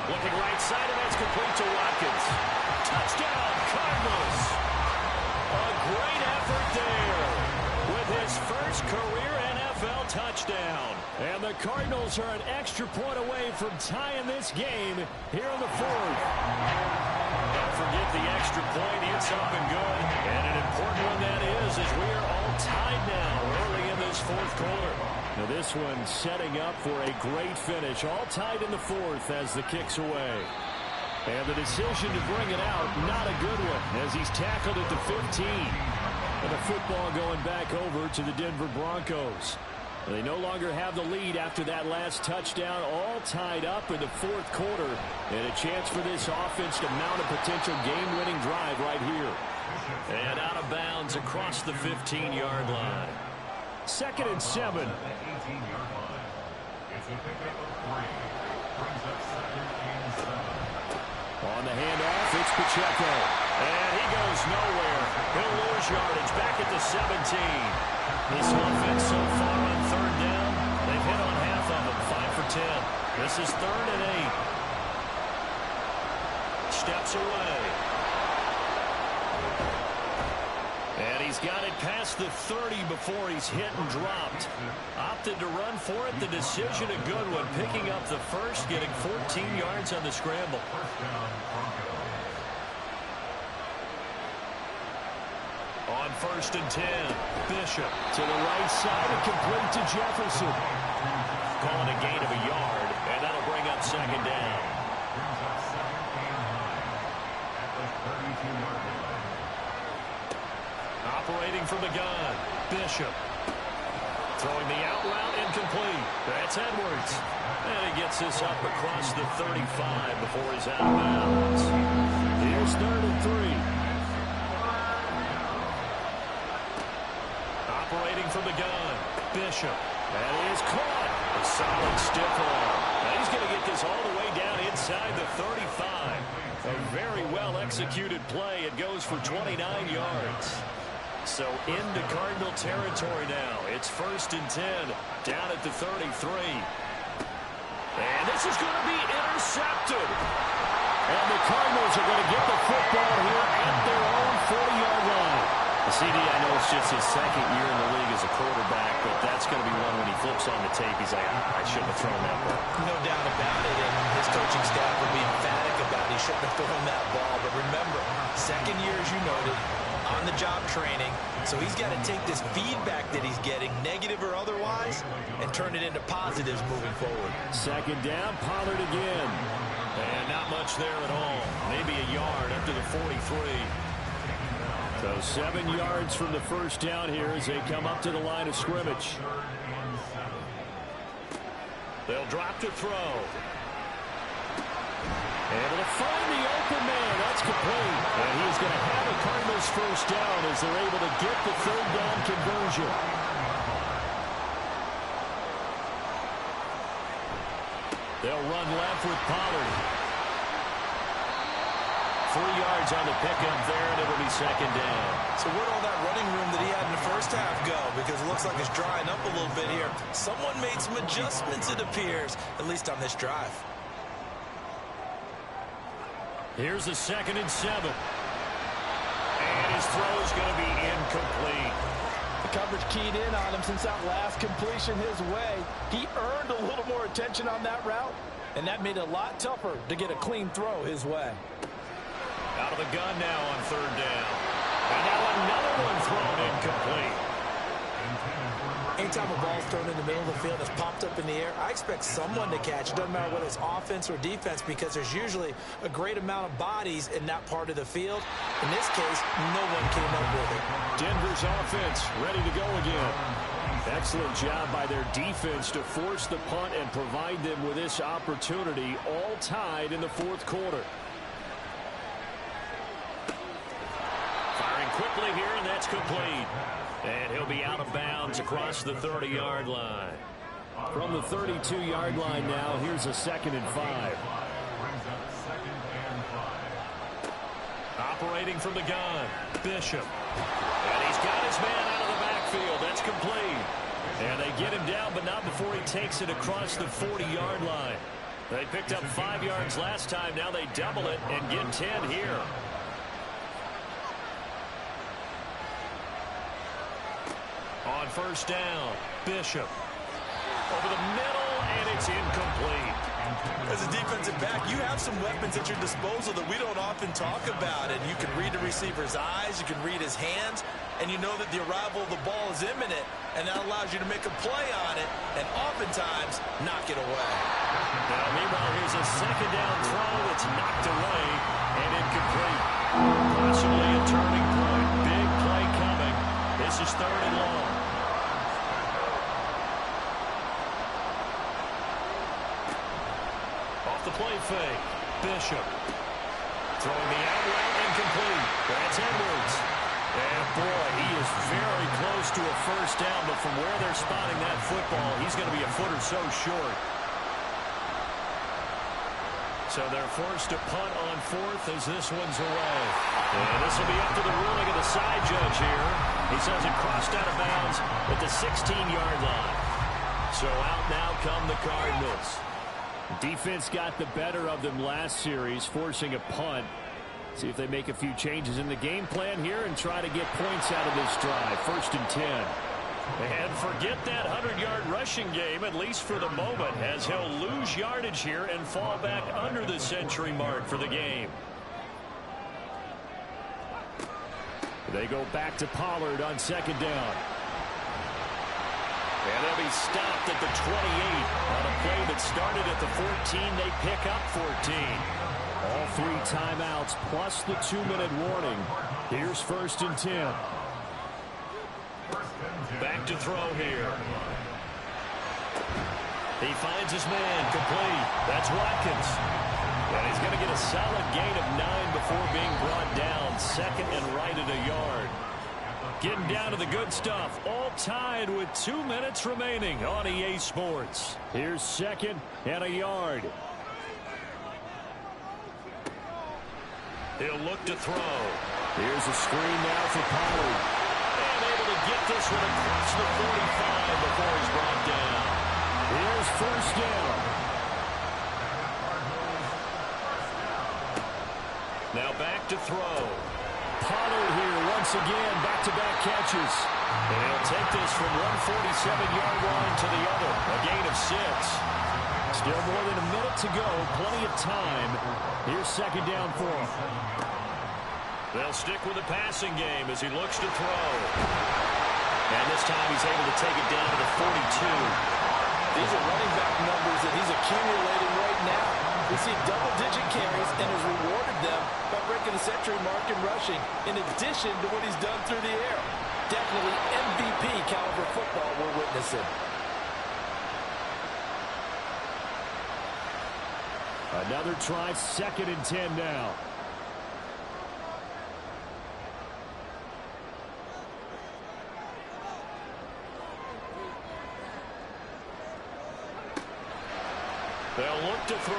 Looking right side, and that's complete to Watkins. Touchdown, Cardinals! A great effort there with his first career NFL touchdown. And the Cardinals are an extra point away from tying this game here in the 4th. Don't forget the extra point. It's up and good. And an important one that is as we are all tied now early in this 4th quarter. Now this one setting up for a great finish. All tied in the 4th as the kick's away. And the decision to bring it out, not a good one, as he's tackled at the 15. And the football going back over to the Denver Broncos. They no longer have the lead after that last touchdown, all tied up in the 4th quarter. And a chance for this offense to mount a potential game-winning drive right here. And out of bounds across the 15-yard line. 2nd and 7. It's a pickup of 3. Brings up 2nd and 7. On the handoff, it's Pacheco. And he goes nowhere. He'll lose yardage back at the 17. This offense so far on 3rd down, they've hit on half of them, 5 for 10. This is 3rd and 8. Steps away. And he's got it past the 30 before he's hit and dropped. Opted to run for it. The decision a good one. Picking up the first, getting 14 yards on the scramble. On 1st and 10, Bishop to the right side and complete to Jefferson. Calling a gain of a yard, and that'll bring up 2nd down. Operating from the gun, Bishop. Throwing the out route, incomplete. That's Edwards. And he gets this up across the 35 before he's out of bounds. Here's 3rd and 3. Operating from the gun, Bishop. That is caught. A solid stiff arm. Now he's going to get this all the way down inside the 35. A very well-executed play. It goes for 29 yards. So into Cardinal territory now. It's 1st and 10, down at the 33. And this is going to be intercepted. And the Cardinals are going to get the football here at their own 40-yard line. CD, I know it's just his 2nd year in the league as a quarterback, but that's going to be one when he flips on the tape. He's like, I shouldn't have thrown that ball. No doubt about it, and his coaching staff will be emphatic about he shouldn't have thrown that ball. But remember, 2nd year, as you noted, on-the-job training, so he's got to take this feedback that he's getting, negative or otherwise, and turn it into positives moving forward. 2nd down, Pollard again. And not much there at all. Maybe a yard up to the 43. So 7 yards from the 1st down here as they come up to the line of scrimmage. They'll drop to throw. Able to find the open man. That's complete. And he's going to have a Cardinals 1st down as they're able to get the 3rd down conversion. They'll run left with Pollard. 3 yards on the pickup there, and it'll be 2nd down. So where'd all that running room that he had in the 1st half go? Because it looks like it's drying up a little bit here. Someone made some adjustments, it appears, at least on this drive. Here's the 2nd and 7. And his throw's going to be incomplete. The coverage keyed in on him since that last completion his way. He earned a little more attention on that route, and that made it a lot tougher to get a clean throw his way. Out of the gun now on third down. And now another one thrown incomplete. Anytime a ball's thrown in the middle of the field that's popped up in the air, I expect someone to catch. It doesn't matter whether it's offense or defense, because there's usually a great amount of bodies in that part of the field. In this case, no one came up with it. Denver's offense ready to go again. Excellent job by their defense to force the punt and provide them with this opportunity, all tied in the fourth quarter. Firing quickly here, and that's complete. And he'll be out of bounds across the 30-yard line. From the 32-yard line now, here's a 2nd and 5. Operating from the gun, Bishop. And he's got his man out of the backfield. That's complete. And they get him down, but not before he takes it across the 40-yard line. They picked up 5 yards last time. Now they double it and get 10 here. On first down, Bishop. Over the middle, and it's incomplete. As a defensive back, you have some weapons at your disposal that we don't often talk about. And you can read the receiver's eyes, you can read his hands, and you know that the arrival of the ball is imminent, and that allows you to make a play on it, and oftentimes knock it away. Now, meanwhile, here's a 2nd down throw that's knocked away and incomplete. Possibly a turning point. Big play coming. This is 3rd and long. Off the play fake, Bishop. Throwing the out route, incomplete. That's Edwards. And boy, he is very close to a first down, but from where they're spotting that football, he's going to be a foot or so short. So they're forced to punt on 4th as this one's away. And this will be up to the ruling of the side judge here. He says it crossed out of bounds at the 16-yard line. So out now come the Cardinals. Defense got the better of them last series, forcing a punt. See if they make a few changes in the game plan here and try to get points out of this drive. 1st and 10. And forget that 100-yard rushing game, at least for the moment, as he'll lose yardage here and fall back under the century mark for the game. They go back to Pollard on 2nd down. And they'll be stopped at the 28 on a play that started at the 14. They pick up 14. All 3 timeouts plus the 2-minute warning. Here's 1st and 10. Back to throw here. He finds his man, complete. That's Watkins. And he's going to get a solid gain of 9 before being brought down. 2nd and right at a yard. Getting down to the good stuff. All tied with 2 minutes remaining on EA Sports. Here's 2nd and a yard. He'll look to throw. Here's a screen now for Pollard. And able to get this one across the 45 before he's brought down. Here's 1st down. Now back to throw. Pollard here once again, back-to-back catches. And he'll take this from 147-yard line to the other. A gain of 6. Still more than a minute to go. Plenty of time. Here's 2nd down for him. They'll stick with the passing game as he looks to throw. And this time he's able to take it down to the 42. These are running back numbers that he's accumulating right now. We see double-digit carries and has rewarded them by breaking the century mark in rushing, in addition to what he's done through the air. Definitely MVP caliber football we're witnessing. Another try, 2nd and 10 now. They'll look to throw.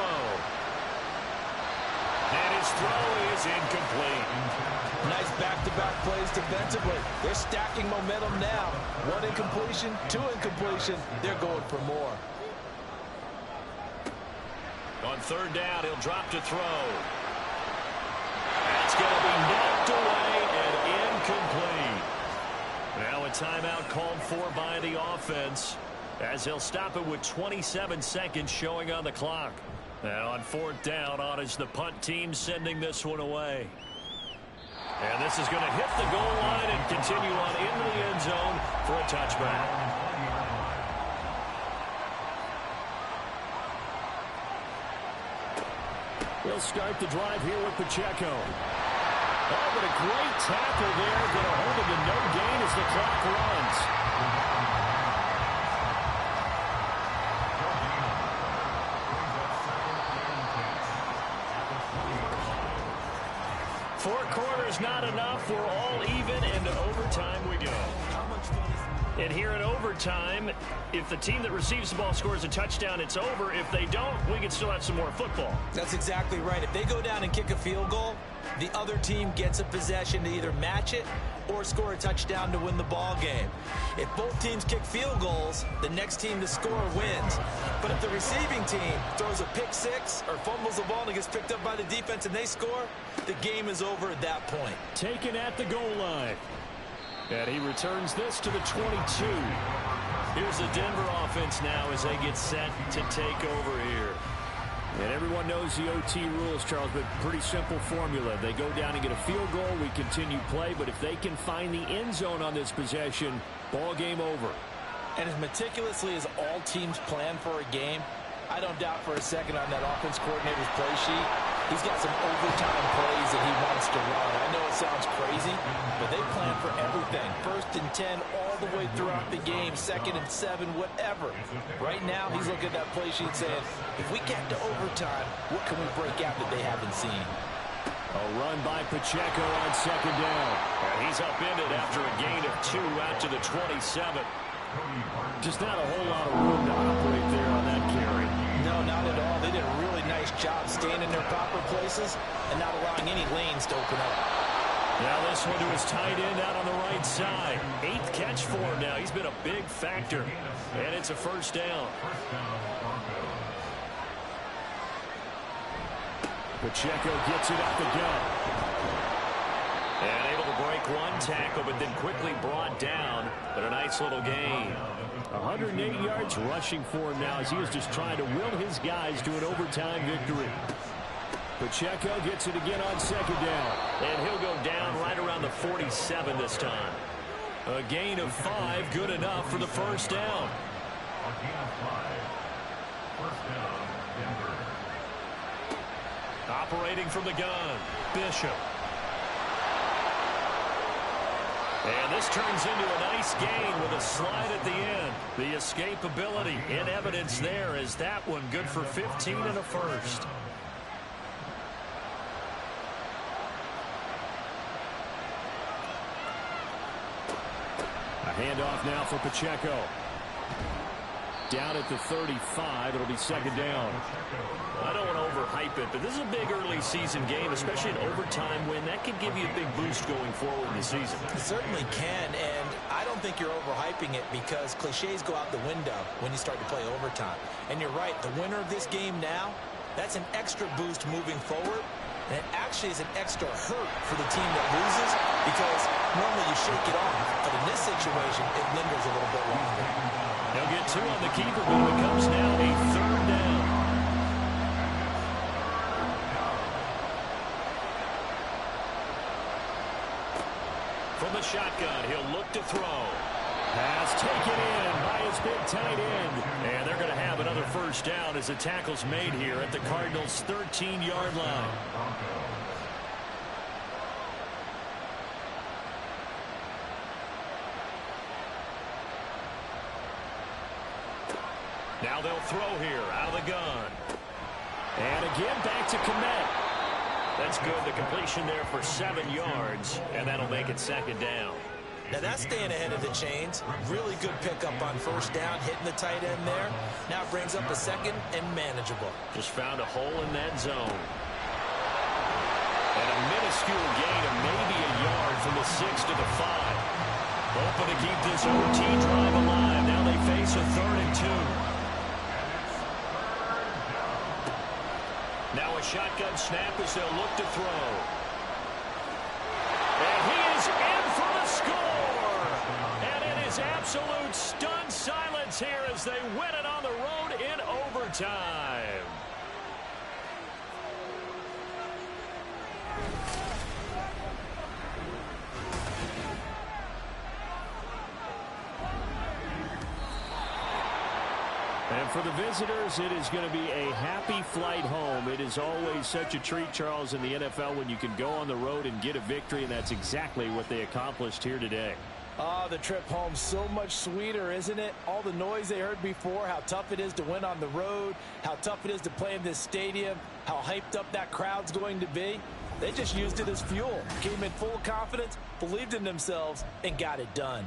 And his throw is incomplete. Nice back-to-back plays defensively. They're stacking momentum now. 1 incompletion, 2 incompletion. They're going for more. On 3rd down, he'll drop to throw. That's going to be knocked away and incomplete. Now a timeout called for by the offense, as he'll stop it with 27 seconds showing on the clock. And on 4th down, on is the punt team sending this one away. And this is going to hit the goal line and continue on into the end zone for a touchback. We'll start the drive here with Pacheco. Oh, but a great tackle there. Going to hold him to no gain as the clock runs. 4 quarters not enough. We're all even, and to overtime we go. And here in overtime, if the team that receives the ball scores a touchdown, it's over. If they don't, we can still have some more football. That's exactly right. If they go down and kick a field goal, the other team gets a possession to either match it or score a touchdown to win the ball game. If both teams kick field goals, the next team to score wins. But if the receiving team throws a pick six or fumbles the ball and it gets picked up by the defense and they score, the game is over at that point. Taken at the goal line. And he returns this to the 22. Here's the Denver offense now as they get set to take over here. And everyone knows the OT rules, Charles, but pretty simple formula. They go down and get a field goal, we continue play, but if they can find the end zone on this possession, ball game over. And as meticulously as all teams plan for a game, I don't doubt for a second on that offense coordinator's play sheet, he's got some overtime plays that he wants to run. I know it sounds crazy, but they plan for everything. 1st and 10 all the way throughout the game, 2nd and 7, whatever. Right now, he's looking at that play sheet saying, if we get to overtime, what can we break out that they haven't seen? A run by Pacheco on 2nd down. And he's upended after a gain of 2 out to the 27. Just not a whole lot of room to operate there on that carry. No, not at all. They did a really nice job staying in their proper places and not allowing any lanes to open up. Now this one to his tight end out on the right side. 8th catch for him now. He's been a big factor. And it's a 1st down. Pacheco gets it up the gun. And able to break one tackle, but then quickly brought down. But a nice little gain. 108 yards rushing for him now as he is just trying to will his guys to an overtime victory. Pacheco gets it again on 2nd down. And he'll go down right around the 47 this time. A gain of 5, good enough for the 1st down. A gain of 5. 1st down, Denver. Operating from the gun, Bishop. And this turns into a nice gain with a slide at the end. The escapability in evidence there as that one good for 15 and a 1st. A handoff now for Pacheco. Down at the 35, it'll be 2nd down. I don't want to overhype it, but this is a big early season game, especially an overtime win. That could give you a big boost going forward in the season. It certainly can, and I don't think you're overhyping it because cliches go out the window when you start to play overtime. And you're right, the winner of this game now, that's an extra boost moving forward. And it actually is an extra hurt for the team that loses because normally you shake it off. But in this situation, it lingers a little bit longer. They'll get 2 on the keeper, but it becomes now a 3rd down. From the shotgun, he'll look to throw. Pass taken in by his big tight end. And they're going to have another 1st down as the tackle's made here at the Cardinals' 13-yard line. Now they'll throw here out of the gun. And again back to Kmet. That's good. The completion there for 7 yards. And that'll make it 2nd down. Now that's staying ahead of the chains. Really good pickup on 1st down, hitting the tight end there. Now it brings up a 2nd and manageable. Just found a hole in that zone. And a minuscule gain of maybe a yard from the 6 to the 5. Hoping to keep this OT drive alive. Now they face a 3rd and 2. Now a shotgun snap as they'll look to throw. And he is in for the score. And it is absolute stunned silence here as they win it on the road in overtime. for the visitors, it is going to be a happy flight home. It is always such a treat, Charles, in the NFL when you can go on the road and get a victory, and that's exactly what they accomplished here today. The trip home so much sweeter, isn't it? All the noise they heard before, how tough it is to win on the road, how tough it is to play in this stadium, how hyped up that crowd's going to be. They just used it as fuel, came in full confidence, believed in themselves, and got it done.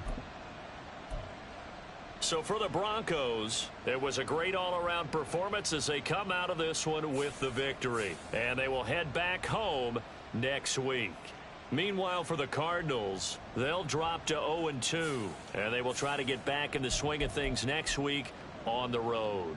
So for the Broncos, it was a great all-around performance as they come out of this one with the victory. And they will head back home next week. Meanwhile, for the Cardinals, they'll drop to 0-2, and they will try to get back in the swing of things next week on the road.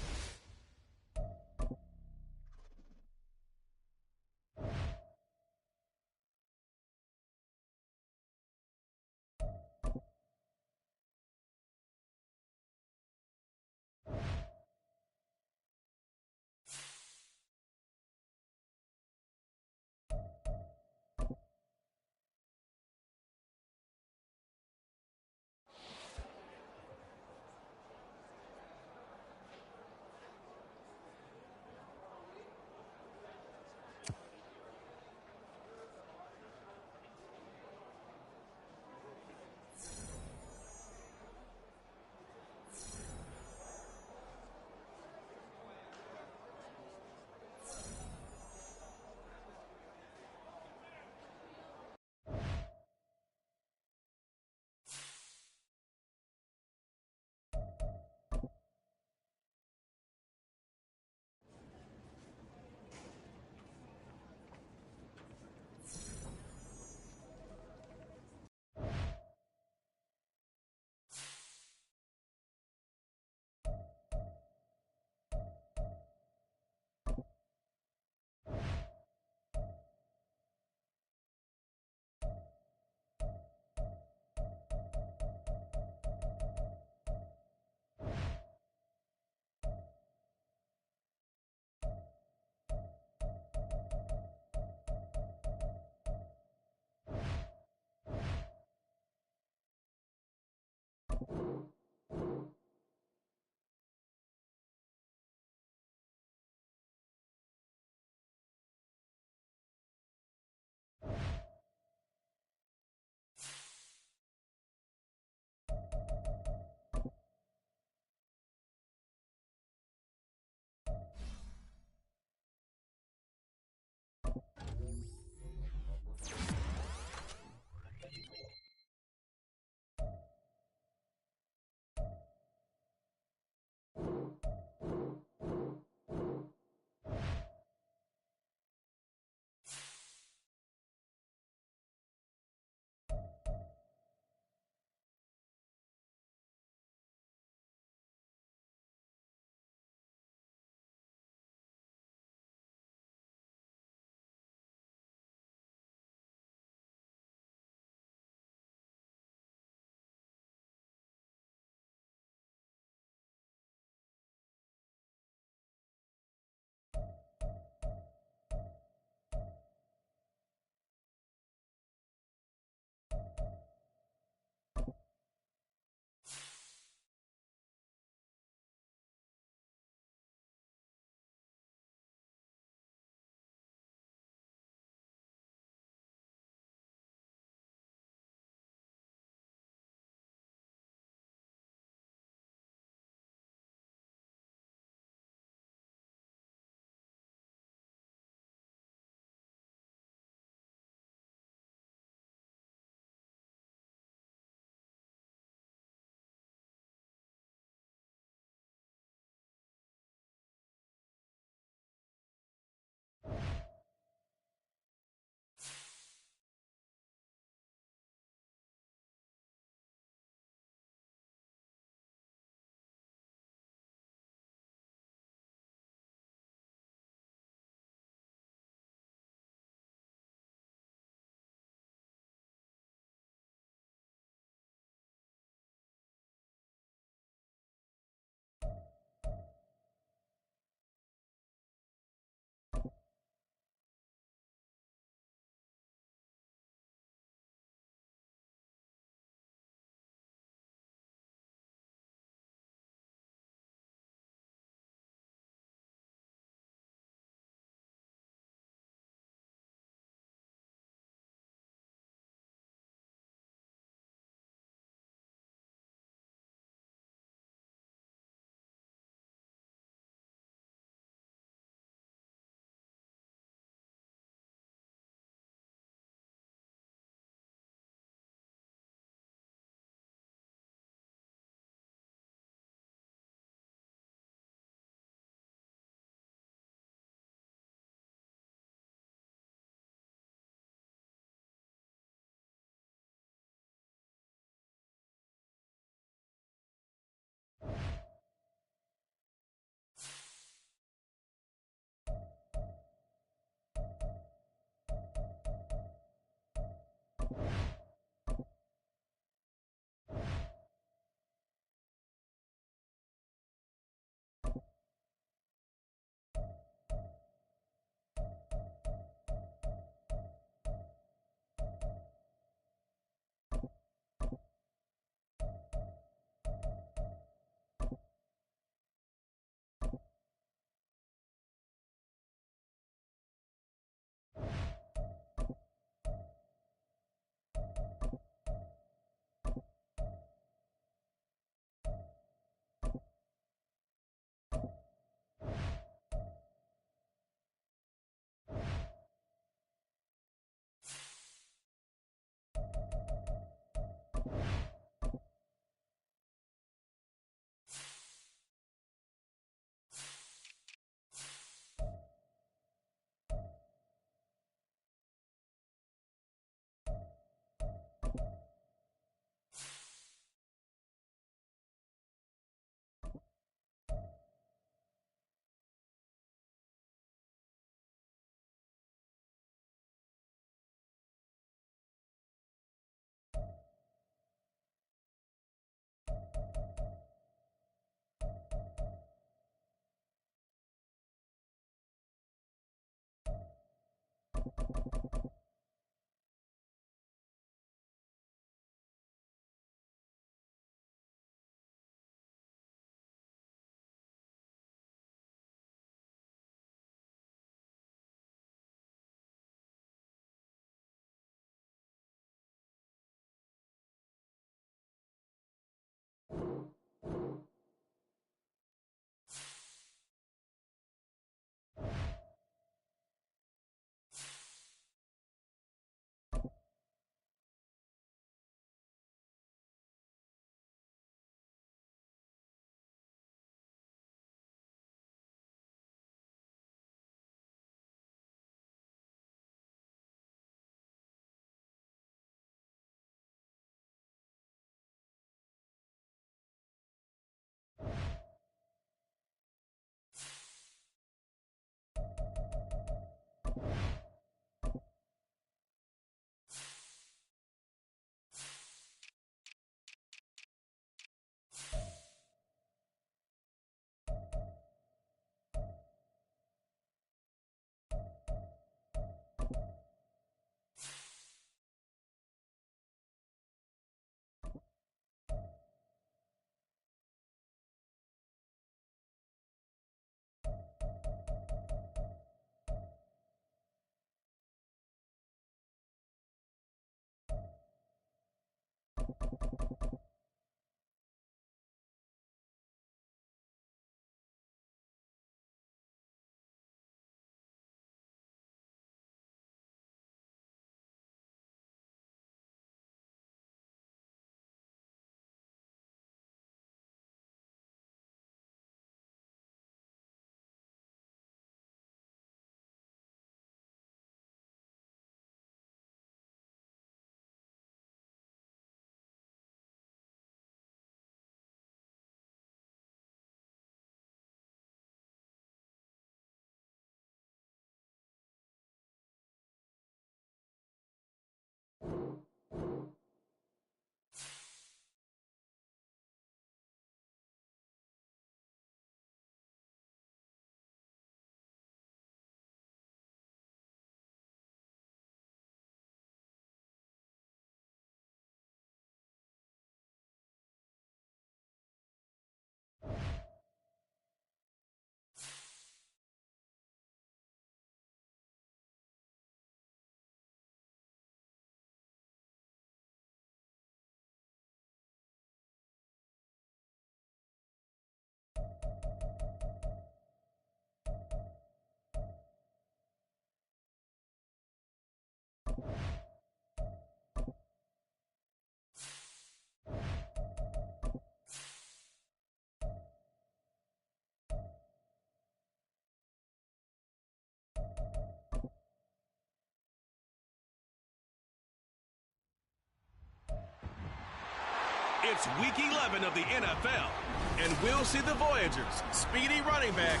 It's Week 11 of the NFL, and we'll see the Voyagers' speedy running back.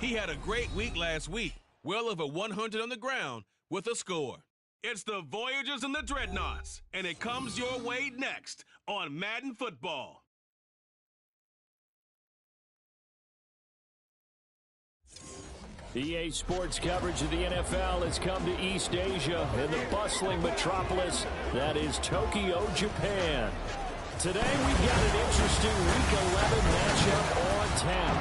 He had a great week last week, well over 100 on the ground with a score. It's the Voyagers and the Dreadnoughts, and it comes your way next on Madden Football. EA Sports coverage of the NFL has come to East Asia in the bustling metropolis that is Tokyo, Japan. Today we've got an interesting Week 11 matchup on tap.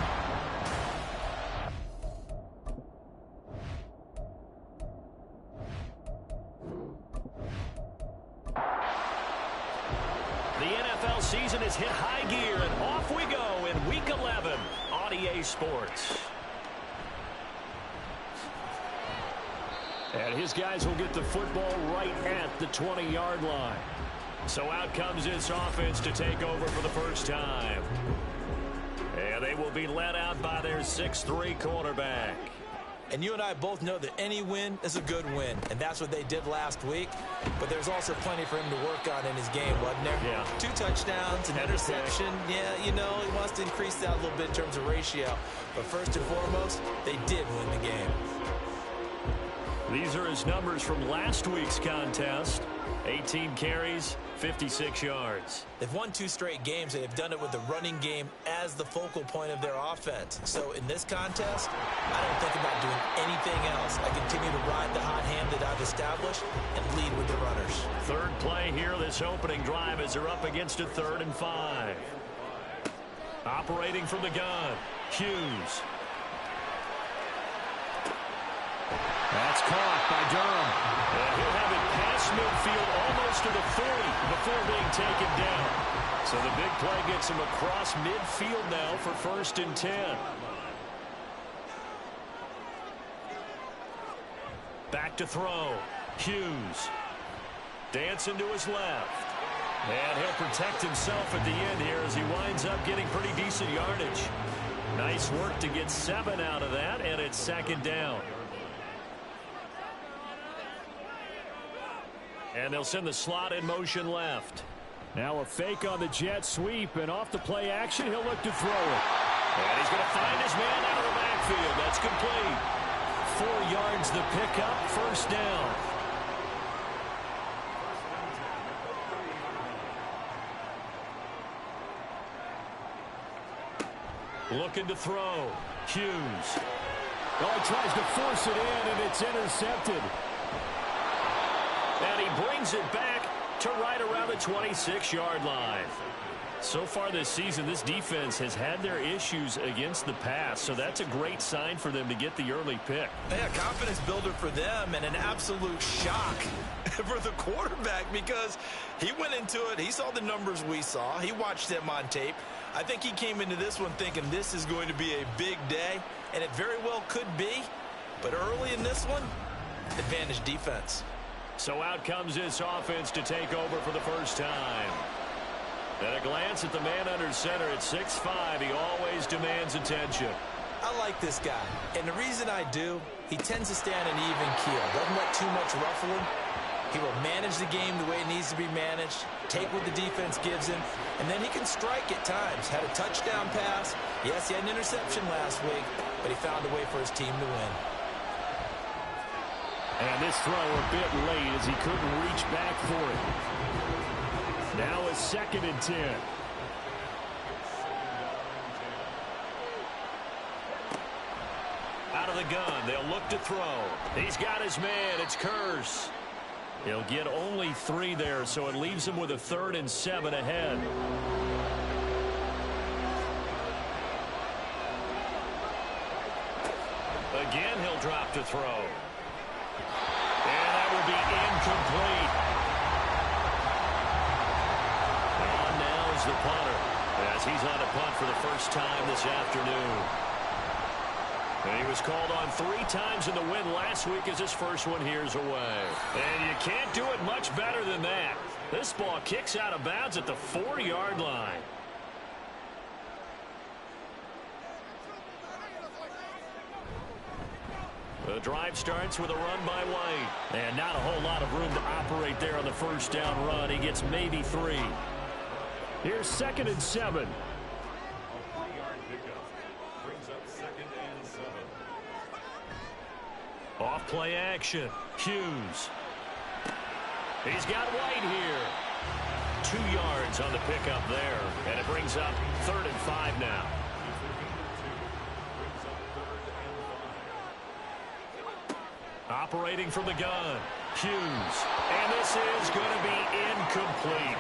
The NFL season has hit high gear, and off we go in Week 11 on EA Sports. And his guys will get the football right at the 20-yard line. So out comes this offense to take over for the first time. And they will be led out by their 6'3" quarterback. And you and I both know that any win is a good win, and that's what they did last week. But there's also plenty for him to work on in his game, wasn't there? Yeah. 2 touchdowns, an interception. Yeah, you know, he wants to increase that a little bit in terms of ratio. But first and foremost, they did win the game. These are his numbers from last week's contest. 18 carries, 56 yards. They've won 2 straight games, and they've done it with the running game as the focal point of their offense. So in this contest, I don't think about doing anything else. I continue to ride the hot hand that I've established and lead with the runners. Third play here, this opening drive, as they're up against a 3rd and 5. Operating from the gun, Hughes. That's caught by Durham. And he'll have it past midfield almost to the 40 before being taken down. So the big play gets him across midfield now for 1st and 10. Back to throw. Hughes. Dancing to his left. And he'll protect himself at the end here as he winds up getting pretty decent yardage. Nice work to get 7 out of that, and it's 2nd down. And they'll send the slot in motion left. Now a fake on the jet sweep, and off the play action, he'll look to throw it. And he's going to find his man out of the backfield. That's complete. 4 yards the pickup, 1st down. Looking to throw. Hughes. Oh, he tries to force it in, and it's intercepted. And he brings it back to right around the 26-yard line. So far this season, this defense has had their issues against the pass, so that's a great sign for them to get the early pick. Yeah, confidence builder for them, and an absolute shock for the quarterback because he went into it. He saw the numbers we saw. He watched them on tape. I think he came into this one thinking this is going to be a big day, and it very well could be. But early in this one, advantage defense. So out comes this offense to take over for the first time. At a glance at the man under center at 6'5", he always demands attention. I like this guy, and the reason I do, he tends to stay on an even keel. Doesn't let too much ruffle him. He will manage the game the way it needs to be managed, take what the defense gives him, and then he can strike at times. Had a touchdown pass. Yes, he had an interception last week, but he found a way for his team to win. And this throw a bit late as he couldn't reach back for it. Now a 2nd and 10. Out of the gun, they'll look to throw. He's got his man, it's Kearse. He'll get only 3 there, so it leaves him with a 3rd and 7 ahead. Again, he'll drop to throw. And that will be incomplete. On now is the punter, as he's on a punt for the first time this afternoon. And he was called on 3 times in the win last week as his first one here's away. And you can't do it much better than that. This ball kicks out of bounds at the 4-yard line. The drive starts with a run by White. And not a whole lot of room to operate there on the first down run. He gets maybe 3. Here's 2nd and 7. A 3-yard pickup brings up 2nd and 7. Off play action. Hughes. He's got White here. 2 yards on the pickup there. And it brings up 3rd and 5 now. Operating from the gun. Hughes. And this is going to be incomplete.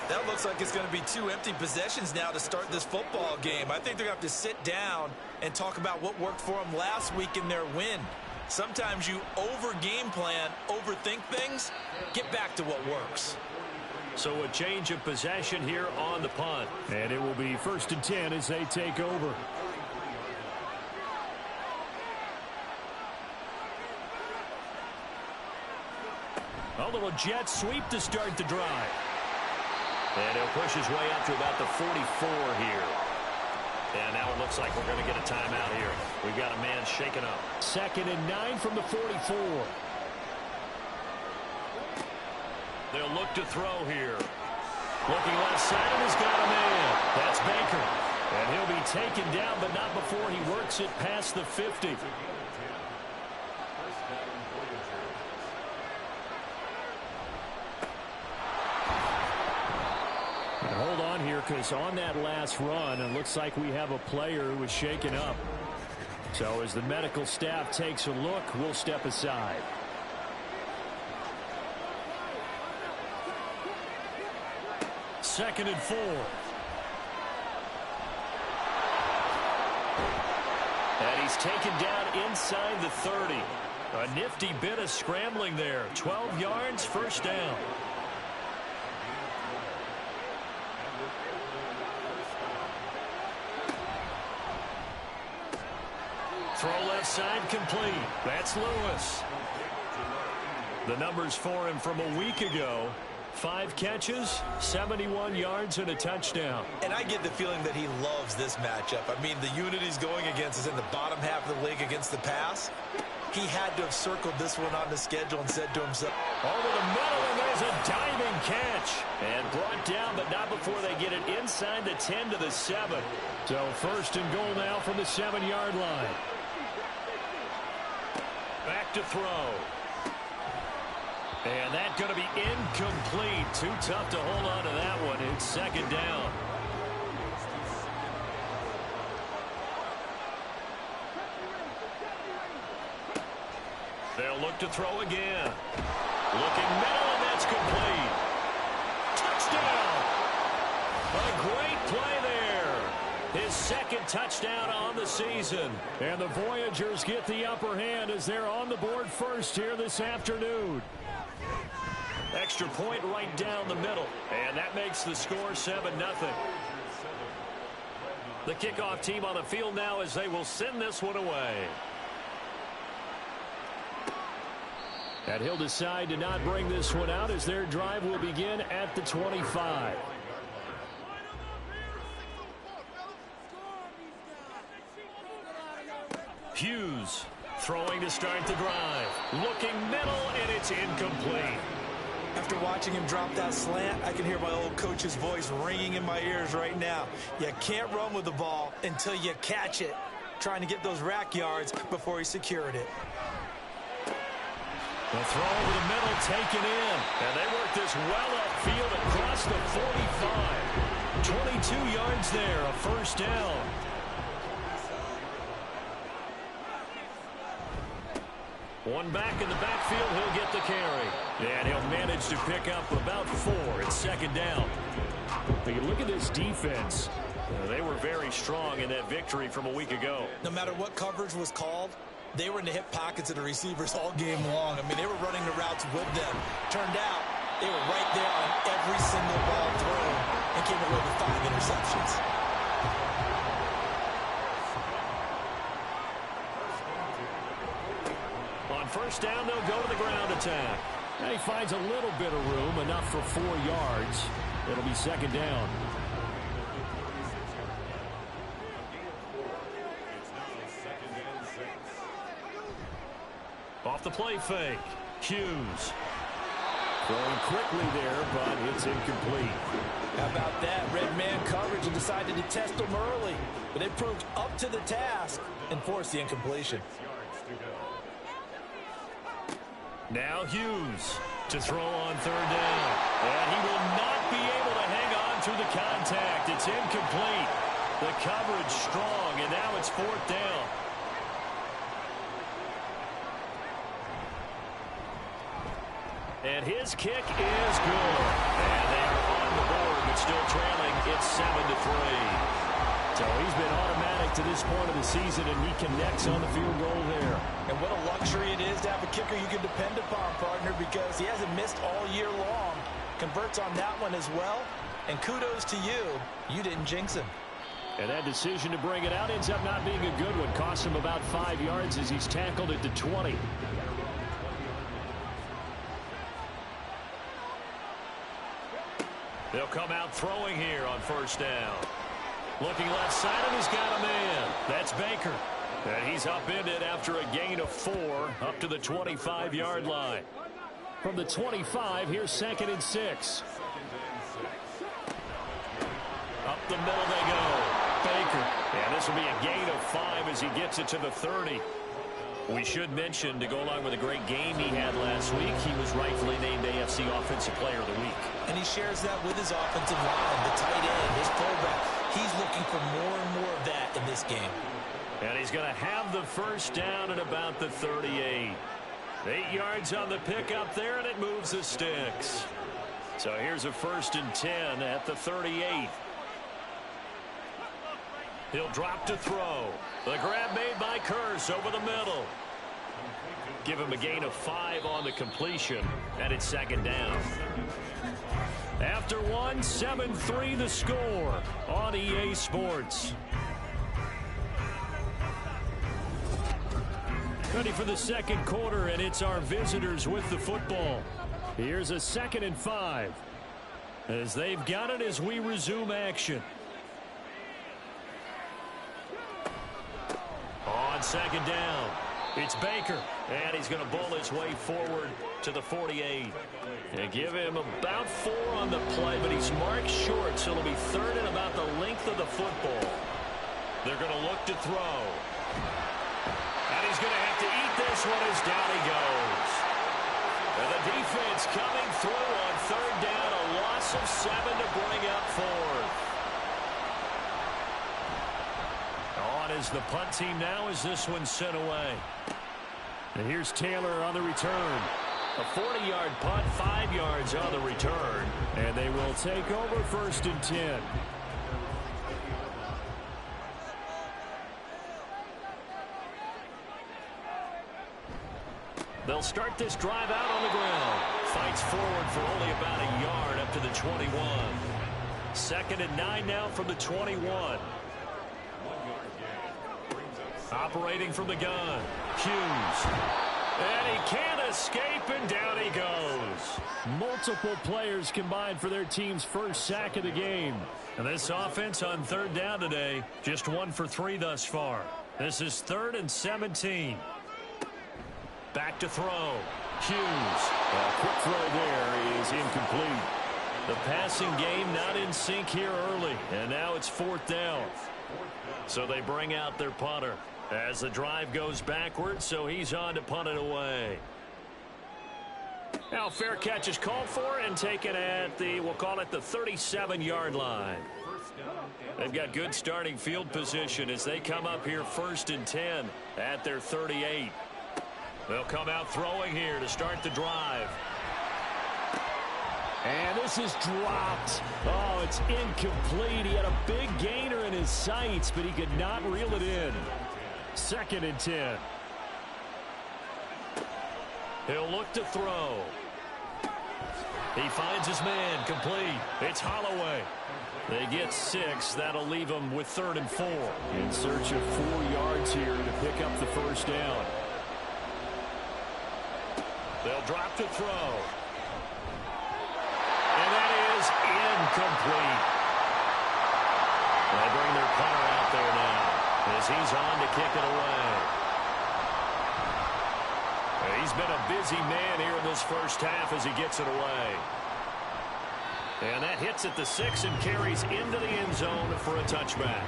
That looks like it's going to be 2 empty possessions now to start this football game. I think they're going to have to sit down and talk about what worked for them last week in their win. Sometimes you over-game plan, overthink things, get back to what works. So a change of possession here on the punt. And it will be 1st and 10 as they take over. A little jet sweep to start the drive. And he'll push his way up to about the 44 here. And now it looks like we're going to get a timeout here. We've got a man shaken up. 2nd and 9 from the 44. They'll look to throw here. Looking left side, and he's got a man. That's Baker. And he'll be taken down, but not before he works it past the 50. Hold on here, because on that last run, it looks like we have a player who was shaken up. So as the medical staff takes a look, we'll step aside. Second and 4. And he's taken down inside the 30. A nifty bit of scrambling there. 12 yards, 1st down. Throw left side complete. That's Lewis. The numbers for him from a week ago. 5 catches, 71 yards, and a touchdown. And I get the feeling that he loves this matchup. I mean, the unit he's going against is in the bottom half of the league against the pass. He had to have circled this one on the schedule and said to himself, over the middle, and there's a diving catch. And brought down, but not before they get it inside the 10 to the 7. So 1st and goal now from the 7-yard line. Back to throw. And that's going to be incomplete. Too tough to hold on to that one. It's 2nd down. They'll look to throw again. Looking middle, and that's complete. Touchdown! A great play there. His 2nd touchdown on the season. And the Voyagers get the upper hand as they're on the board first here this afternoon. Extra point right down the middle. And that makes the score 7-0. The kickoff team on the field now as they will send this one away. And he'll decide to not bring this one out as their drive will begin at the 25. Hughes throwing to start the drive. Looking middle, and it's incomplete. after watching him drop that slant, I can hear my old coach's voice ringing in my ears right now. You can't run with the ball until you catch it, trying to get those rack yards before he secured it. The throw over the middle taken in. And they work this well upfield across the 45. 22 yards there, a first down. One back in the backfield, he'll get the carry. And he'll manage to pick up about 4. It's second down. But you look at this defense. They were very strong in that victory from a week ago. No matter what coverage was called, they were in the hip pockets of the receivers all game long. I mean, they were running the routes with them. Turned out, they were right there on every single ball thrown and came away with 5 interceptions. On first down, they'll go to the ground attack. And he finds a little bit of room, enough for 4 yards. It'll be second down. Off the play fake. Hughes. Going quickly there, but it's incomplete. How about that? Red man coverage and decided to test him early. But it proved up to the task and forced the incompletion. Now Hughes to throw on third down. And he will not be able to hang on through the contact. It's incomplete. The coverage strong, and now it's fourth down. And his kick is good. And they are on the board, but still trailing. It's 7-3. So he's been automatic to this point of the season, and he connects on the field goal there. And what a luxury it is to have a kicker you can depend upon, partner, because he hasn't missed all year long. Converts on that one as well. And kudos to you. You didn't jinx him. And that decision to bring it out ends up not being a good one. Cost him about 5 yards as he's tackled at the 20. They'll come out throwing here on first down. Looking left side, and he's got a man. That's Baker. And he's upended after a gain of 4 up to the 25-yard line. From the 25, here's 2nd and 6. Up the middle they go. Baker. And this will be a gain of 5 as he gets it to the 30. We should mention, to go along with a great game he had last week, he was rightfully named AFC Offensive Player of the Week. And he shares that with his offensive line, the tight end, his fullback. He's looking for more and more of that in this game. And he's going to have the first down at about the 38. 8 yards on the pickup there, and it moves the sticks. So here's a 1st and 10 at the 38. He'll drop to throw. The grab made by Kearse over the middle. Give him a gain of 5 on the completion, and it's 2nd down. After 1, 7-3 the score on EA Sports. Ready for the second quarter, and it's our visitors with the football. Here's a 2nd and 5 as they've got it as we resume action. On 2nd down, it's Baker, and he's going to bull his way forward to the 48. And give him about 4 on the play, but he's marked short, so it'll be 3rd and about the length of the football. They're going to look to throw. And he's going to have to eat this one as down he goes. And the defense coming through on 3rd down, a loss of 7 to bring up 4th. On is the punt team now as this one's sent away. And here's Taylor on the return. A 40-yard punt, 5 yards on the return. And they will take over 1st and 10. They'll start this drive out on the ground. Fights forward for only about a yard up to the 21. 2nd and 9 now from the 21. Operating from the gun. Hughes. And he can't escape, and down he goes. Multiple players combined for their team's first sack of the game. And this offense on 3rd down today, just 1 for 3 thus far. This is 3rd and 17. Back to throw. Hughes. A quick throw there is incomplete. The passing game not in sync here early. And now it's 4th down. So they bring out their punter as the drive goes backwards, so he's on to punt it away. Now fair catch is called for and taken at the, we'll call it the 37-yard line. They've got good starting field position as they come up here 1st and 10 at their 38. They'll come out throwing here to start the drive. And this is dropped. Oh, it's incomplete. He had a big gainer in his sights, but he could not reel it in. 2nd and 10. He'll look to throw. He finds his man, complete. It's Holloway. They get 6. That'll leave them with 3rd and 4. In search of 4 yards here to pick up the first down. They'll drop to throw. And that is incomplete. They bring their punter out there now as he's on to kick it away. He's been a busy man here in this first half as he gets it away. And that hits at the 6 and carries into the end zone for a touchback.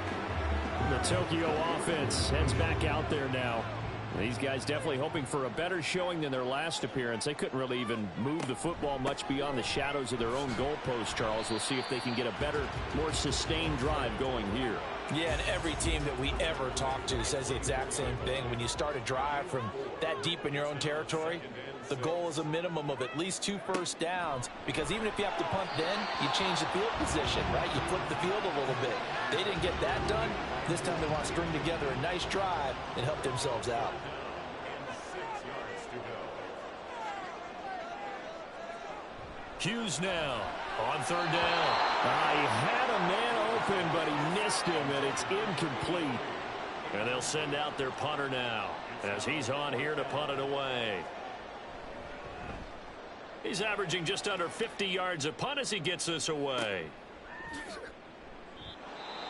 The Tokyo offense heads back out there now. These guys definitely hoping for a better showing than their last appearance. They couldn't really even move the football much beyond the shadows of their own goalpost, Charles. We'll see if they can get a better, more sustained drive going here. Yeah, and every team that we ever talk to says the exact same thing. When you start a drive from that deep in your own territory, the goal is a minimum of at least 2 first downs, because even if you have to punt then, you change the field position, right? You flip the field a little bit. They didn't get that done. This time they want to string together a nice drive and help themselves out. Hughes now on 3rd down. He had a man open, but he missed him, and it's incomplete. And they'll send out their punter now as he's on here to punt it away. He's averaging just under 50 yards a punt as he gets this away.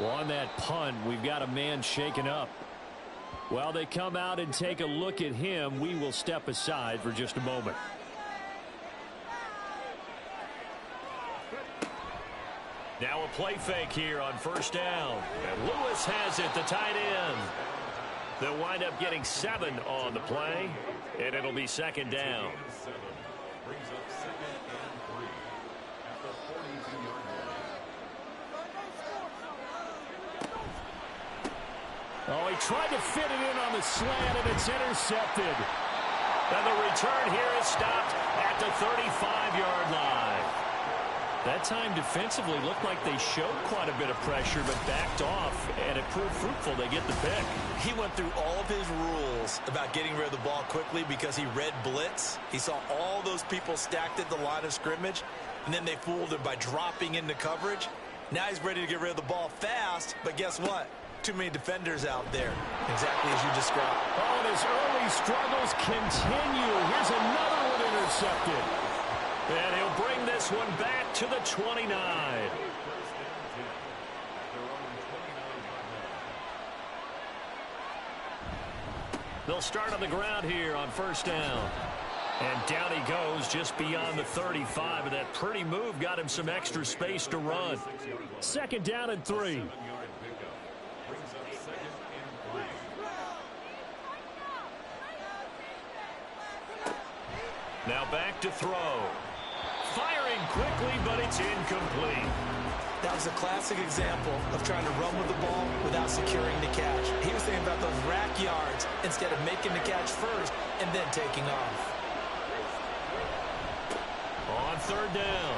Well, on that punt, we've got a man shaken up. While they come out and take a look at him, we will step aside for just a moment. Now a play fake here on 1st down. And Lewis has it, the tight end. They'll wind up getting 7 on the play, and it'll be 2nd down. Oh, he tried to fit it in on the slant, and it's intercepted. And the return here is stopped at the 35-yard line. That time defensively looked like they showed quite a bit of pressure but backed off, and it proved fruitful. They get the pick. He went through all of his rules about getting rid of the ball quickly because he read blitz. He saw all those people stacked at the line of scrimmage, and then they fooled him by dropping into coverage. Now he's ready to get rid of the ball fast, but guess what? Too many defenders out there, exactly as you described. Oh, and his early struggles continue. Here's another one intercepted. And he'll bring this one back to the 29. They'll start on the ground here on 1st down. And down he goes just beyond the 35. And that pretty move got him some extra space to run. 2nd down and 3. Now back to throw. Firing quickly, but it's incomplete. That was a classic example of trying to run with the ball without securing the catch. He was thinking about those rack yards instead of making the catch first and then taking off. On 3rd down,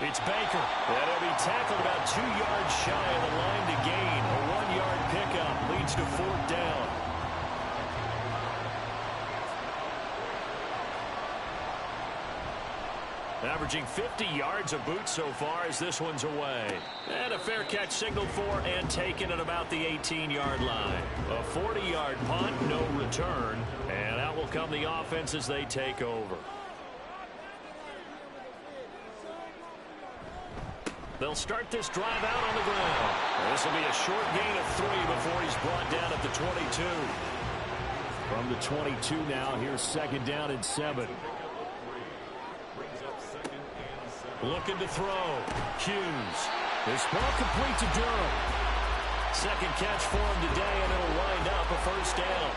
it's Baker. And he'll be tackled about 2 yards shy of the line to gain. A 1-yard pickup leads to 4th down. Averaging 50 yards a boot so far as this one's away. And a fair catch signaled for and taken at about the 18-yard line. A 40-yard punt, no return. And out will come the offense as they take over. They'll start this drive out on the ground. This will be a short gain of 3 before he's brought down at the 22. From the 22 now, here's 2nd down and 7. Looking to throw. Hughes. This ball complete to Durham. 2nd catch for him today, and it'll wind up a 1st down.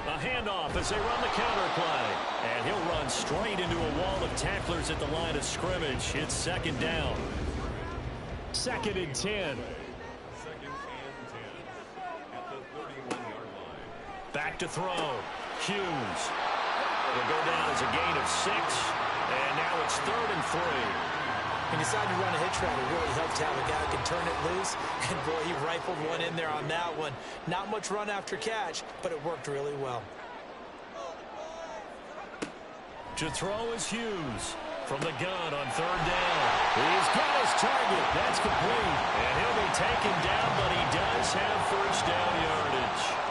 A handoff as they run the counter play. And he'll run straight into a wall of tacklers at the line of scrimmage. It's 2nd down. 2nd and 10. Back to throw. Hughes will go down as a gain of 6, and now it's 3rd and 3. When you decide to run a hitch route, it really helps to have a guy who can turn it loose, and boy, he rifled one in there on that one. Not much run after catch, but it worked really well. To throw is Hughes from the gun on 3rd down. He's got his target. That's complete. And he'll be taken down, but he does have 1st down yardage.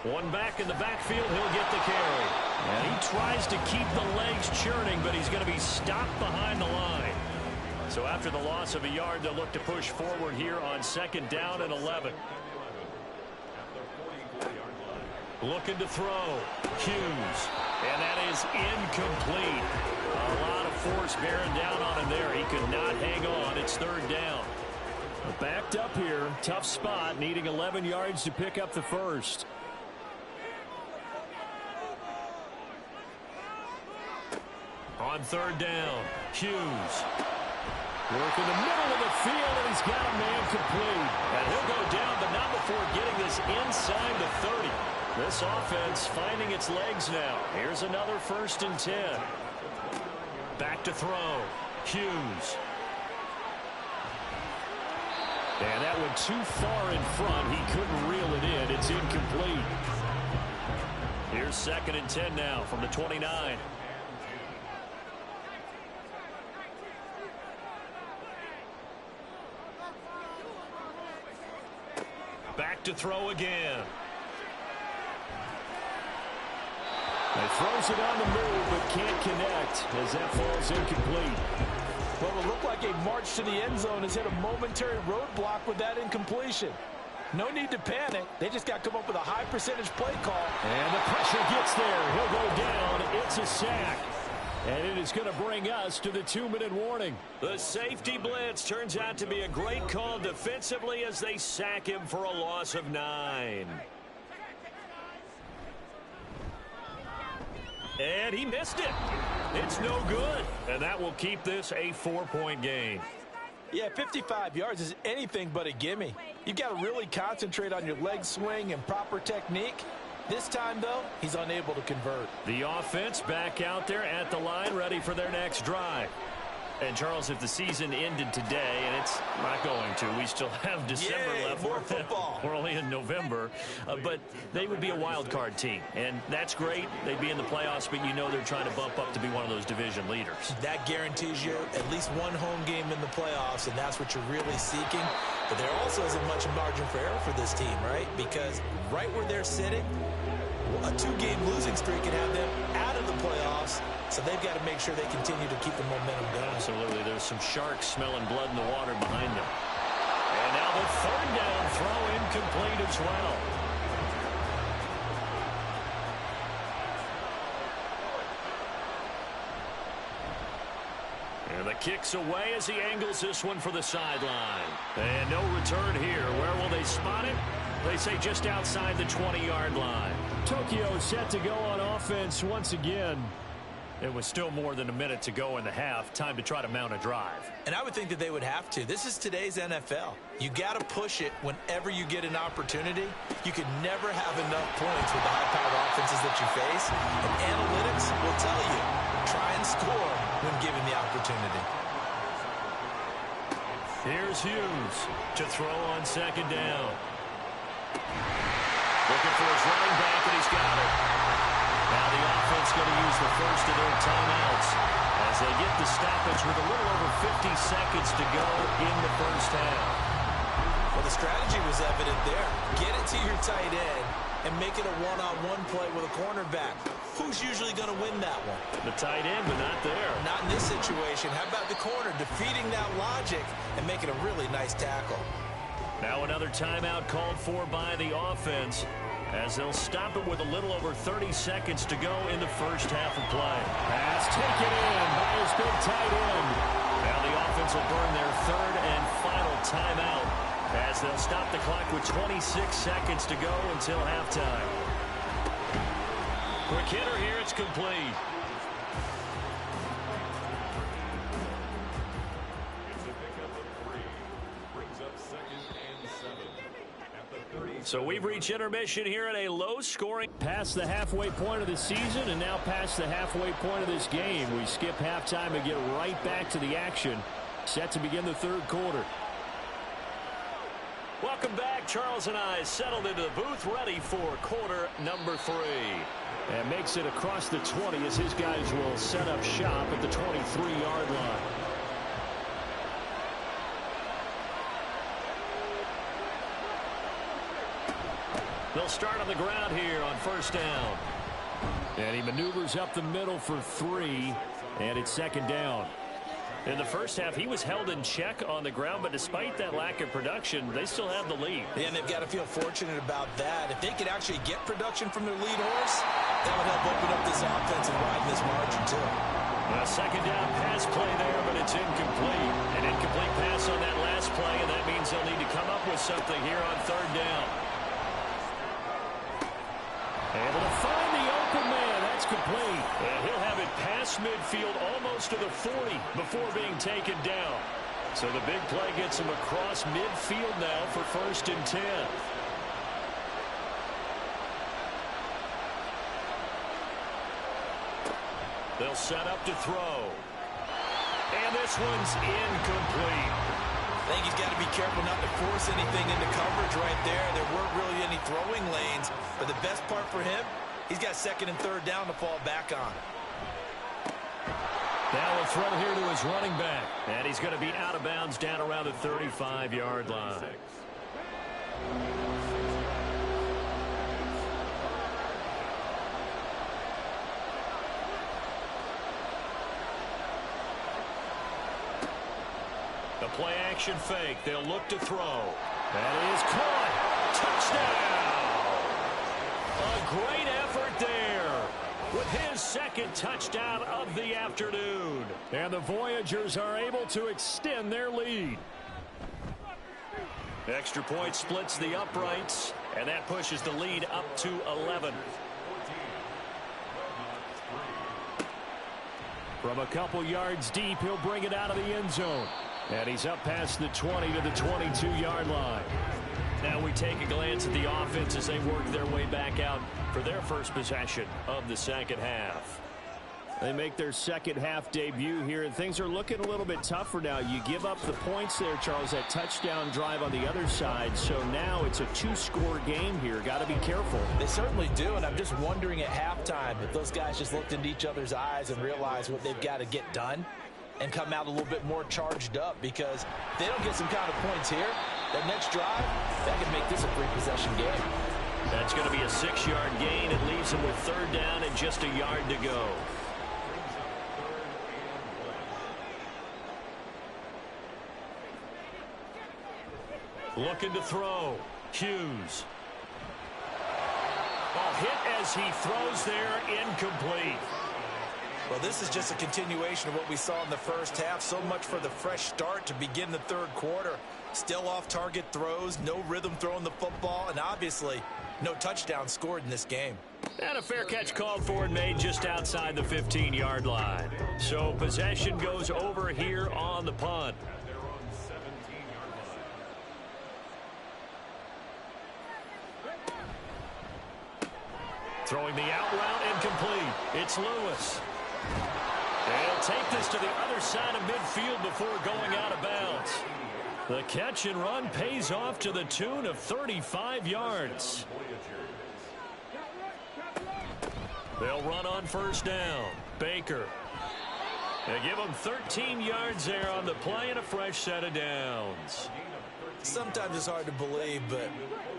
One back in the backfield, he'll get the carry. And he tries to keep the legs churning, but he's going to be stopped behind the line. So after the loss of a yard, they'll look to push forward here on 2nd down and 11. Looking to throw. Hughes. And that is incomplete. A lot of force bearing down on him there. He could not hang on. It's 3rd down. Backed up here. Tough spot. Needing 11 yards to pick up the first. On 3rd down. Hughes. Work in the middle of the field, and he's got a man complete. And he'll go down, but not before getting this inside the 30. This offense finding its legs now. Here's another 1st and 10. Back to throw. Hughes. And that went too far in front. He couldn't reel it in. It's incomplete. Here's 2nd and 10 now from the 29. Back to throw again. He throws it on the move, but can't connect as that falls incomplete. What will look like a march to the end zone has hit a momentary roadblock with that incompletion. No need to panic. They just got to come up with a high percentage play call. And the pressure gets there. He'll go down. It's a sack. And it is going to bring us to the 2-minute warning. The safety blitz turns out to be a great call defensively as they sack him for a loss of 9. And he missed it. It's no good. And that will keep this a 4-point game. Yeah, 55 yards is anything but a gimme. You've got to really concentrate on your leg swing and proper technique. This time, though, he's unable to convert. The offense back out there at the line, ready for their next drive. And, Charles, if the season ended today, and it's not going to, we still have December left. More football. We're only in November. But they would be a wild card team. And that's great. They'd be in the playoffs, but you know they're trying to bump up to be one of those division leaders. That guarantees you at least one home game in the playoffs, and that's what you're really seeking. But there also isn't much margin for error for this team, right? Because right where they're sitting, a 2-game losing streak can have them out of the playoffs, so they've got to make sure they continue to keep the momentum going. Absolutely. There's some sharks smelling blood in the water behind them. And now the 3rd down throw incomplete as well. And the kick's away as he angles this one for the sideline. And no return here. Where will they spot it? They say just outside the 20-yard line. Tokyo set to go on offense once again. It was still more than a minute to go in the half. Time to try to mount a drive. And I would think that they would have to. This is today's NFL. You got to push it whenever you get an opportunity. You could never have enough points with the high-powered offenses that you face. And analytics will tell you, try and score when given the opportunity. Here's Hughes to throw on 2nd down. Looking for his running back, and he's got it. Now the offense going to use the first of their timeouts as they get the stoppage with a little over 50 seconds to go in the first half. Well, the strategy was evident there. Get it to your tight end and make it a one-on-one play with a cornerback. Who's usually going to win that one? The tight end, but not there. Not in this situation. How about the corner defeating that logic and making a really nice tackle? Now another timeout called for by the offense as they'll stop it with a little over 30 seconds to go in the first half of play. Pass taken in by his big tight end. Now the offense will burn their 3rd and final timeout as they'll stop the clock with 26 seconds to go until halftime. Quick hitter here, it's complete. So we've reached intermission here at a low-scoring. Past the halfway point of the season and now past the halfway point of this game. We skip halftime and get right back to the action. Set to begin the 3rd quarter. Welcome back. Charles and I settled into the booth ready for quarter number 3. And makes it across the 20 as his guys will set up shop at the 23-yard line. They'll start on the ground here on 1st down. And he maneuvers up the middle for 3, and it's 2nd down. In the first half, he was held in check on the ground, but despite that lack of production, they still have the lead. Yeah, and they've got to feel fortunate about that. If they could actually get production from their lead horse, that would help open up this offense and widen this margin, too. A second down pass play there, but it's incomplete. An incomplete pass on that last play, and that means they'll need to come up with something here on third down. Able to find the open man. That's complete. And he'll have it past midfield almost to the 40 before being taken down. So the big play gets him across midfield now for 1st and 10. They'll set up to throw. And this one's incomplete. I think he's got to be careful not to force anything into coverage right there. There weren't really any throwing lanes. But the best part for him, he's got 2nd and 3rd down to fall back on. Now a throw here to his running back. And he's going to be out of bounds down around the 35-yard line. The play action fake. They'll look to throw. That is caught. Touchdown! A great effort there with his 2nd touchdown of the afternoon. And the Voyagers are able to extend their lead. Extra point splits the uprights, and that pushes the lead up to 11. From a couple yards deep, he'll bring it out of the end zone. And he's up past the 20 to the 22-yard line. Now we take a glance at the offense as they work their way back out for their first possession of the second half. They make their second half debut here, and things are looking a little bit tougher now. You give up the points there, Charles, that touchdown drive on the other side. So now it's a 2-score game here. Got to be careful. They certainly do, and I'm just wondering at halftime if those guys just looked into each other's eyes and realized what they've got to get done and come out a little bit more charged up, because if they don't get some kind of points here, that next drive, that could make this a 3-possession game. That's going to be a 6-yard gain. It leaves them with 3rd down and just a yard to go. Looking to throw. Hughes. Ball hit as he throws there, incomplete. Well, this is just a continuation of what we saw in the first half. So much for the fresh start to begin the 3rd quarter. Still off-target throws, no rhythm throwing the football, and obviously no touchdown scored in this game. And a fair catch called for and made just outside the 15-yard line. So possession goes over here on the punt. Throwing the out route, incomplete. It's Lewis. They'll take this to the other side of midfield before going out of bounds. The catch and run pays off to the tune of 35 yards. They'll run on 1st down. Baker. They give them 13 yards there on the play and a fresh set of downs. Sometimes it's hard to believe, but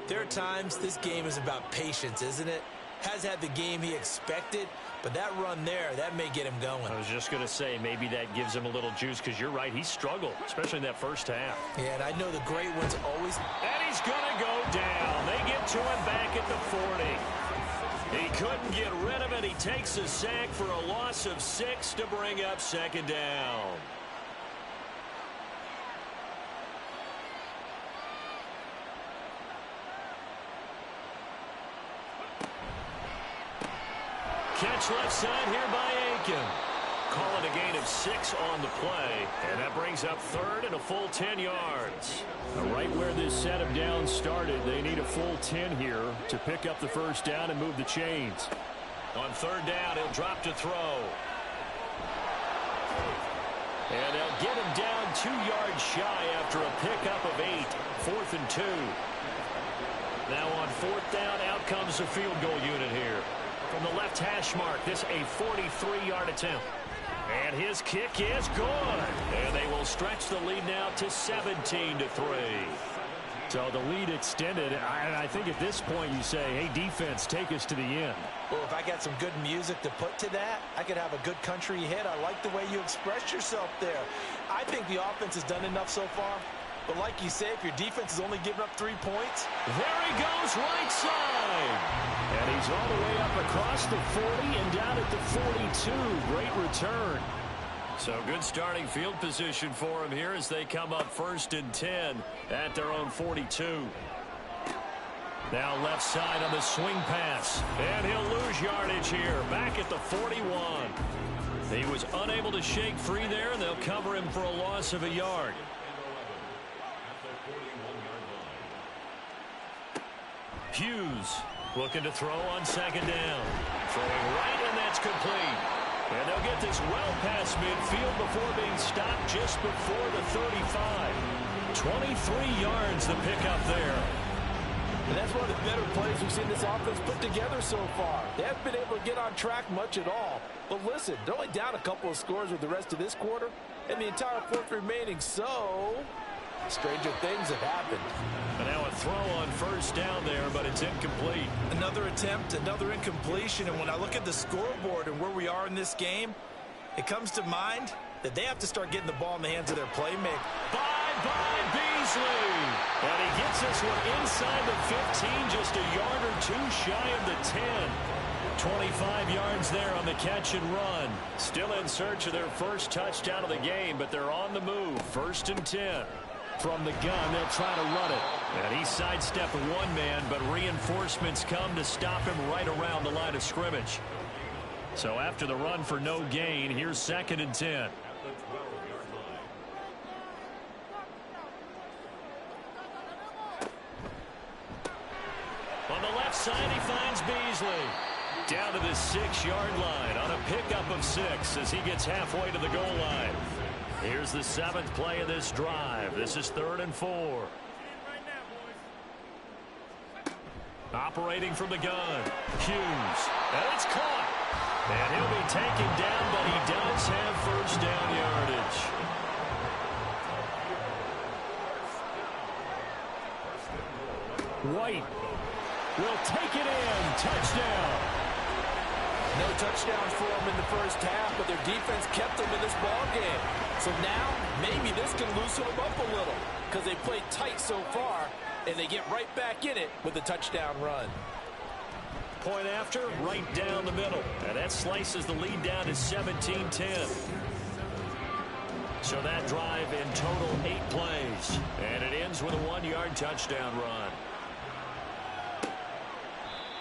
there are times this game is about patience, isn't it? Has had the game he expected, but that run there, that may get him going. I was just going to say, maybe that gives him a little juice, because you're right, he struggled, especially in that first half. Yeah, and I know the great ones always... And he's going to go down. They get to him back at the 40. He couldn't get rid of it. He takes a sack for a loss of 6 to bring up 2nd down. Catch left side here by Aiken. Call it a gain of 6 on the play, and that brings up 3rd and a full 10 yards. Right where this set of downs started, they need a full 10 here to pick up the 1st down and move the chains. On 3rd down, he'll drop to throw. And they'll get him down 2 yards shy after a pickup of 8. 4th and 2. Now on 4th down, out comes the field goal unit here. From the left hash mark, this a 43-yard attempt. And his kick is good. And they will stretch the lead now to 17-3. So the lead extended. I think at this point you say, hey, defense, take us to the end. Well, if I got some good music to put to that, I could have a good country hit. I like the way you express yourself there. I think the offense has done enough so far. But like you say, if your defense is only giving up 3 points. There he goes, right side. And he's all the way up across the 40 and down at the 42. Great return. So good starting field position for him here as they come up 1st and 10 at their own 42. Now left side on the swing pass. And he'll lose yardage here. Back at the 41. He was unable to shake free there, and they'll cover him for a loss of a yard. Hughes looking to throw on 2nd down. Throwing right, and that's complete. And they'll get this well past midfield before being stopped just before the 35. 23 yards the pickup there. And that's one of the better plays we've seen this offense put together so far. They haven't been able to get on track much at all. But listen, they're only down a couple of scores with the rest of this quarter, and the entire 4th remaining, so stranger things have happened. And now a throw on 1st down there, but it's incomplete. Another attempt, another incompletion, and when I look at the scoreboard and where we are in this game, it comes to mind that they have to start getting the ball in the hands of their playmaker. Bye-bye, Beasley! And he gets this one inside the 15, just a yard or 2 shy of the 10. 25 yards there on the catch and run. Still in search of their first touchdown of the game, but they're on the move. 1st and 10. From the gun, they'll try to run it. And he sidestepped one man, but reinforcements come to stop him right around the line of scrimmage. So after the run for no gain, here's 2nd and 10. On the left side, he finds Beasley. Down to the 6-yard line on a pickup of 6 as he gets halfway to the goal line. Here's the 7th play of this drive. This is 3rd and 4. Operating from the gun. Hughes. And it's caught. And he'll be taken down, but he does have 1st down yardage. White will take it in. Touchdown. No touchdowns for them in the first half, but their defense kept them in this ball game. So now, maybe this can loosen them up a little because they played tight so far, and they get right back in it with a touchdown run. Point after, right down the middle. And that slices the lead down to 17-10. So that drive in total 8 plays. And it ends with a 1-yard touchdown run.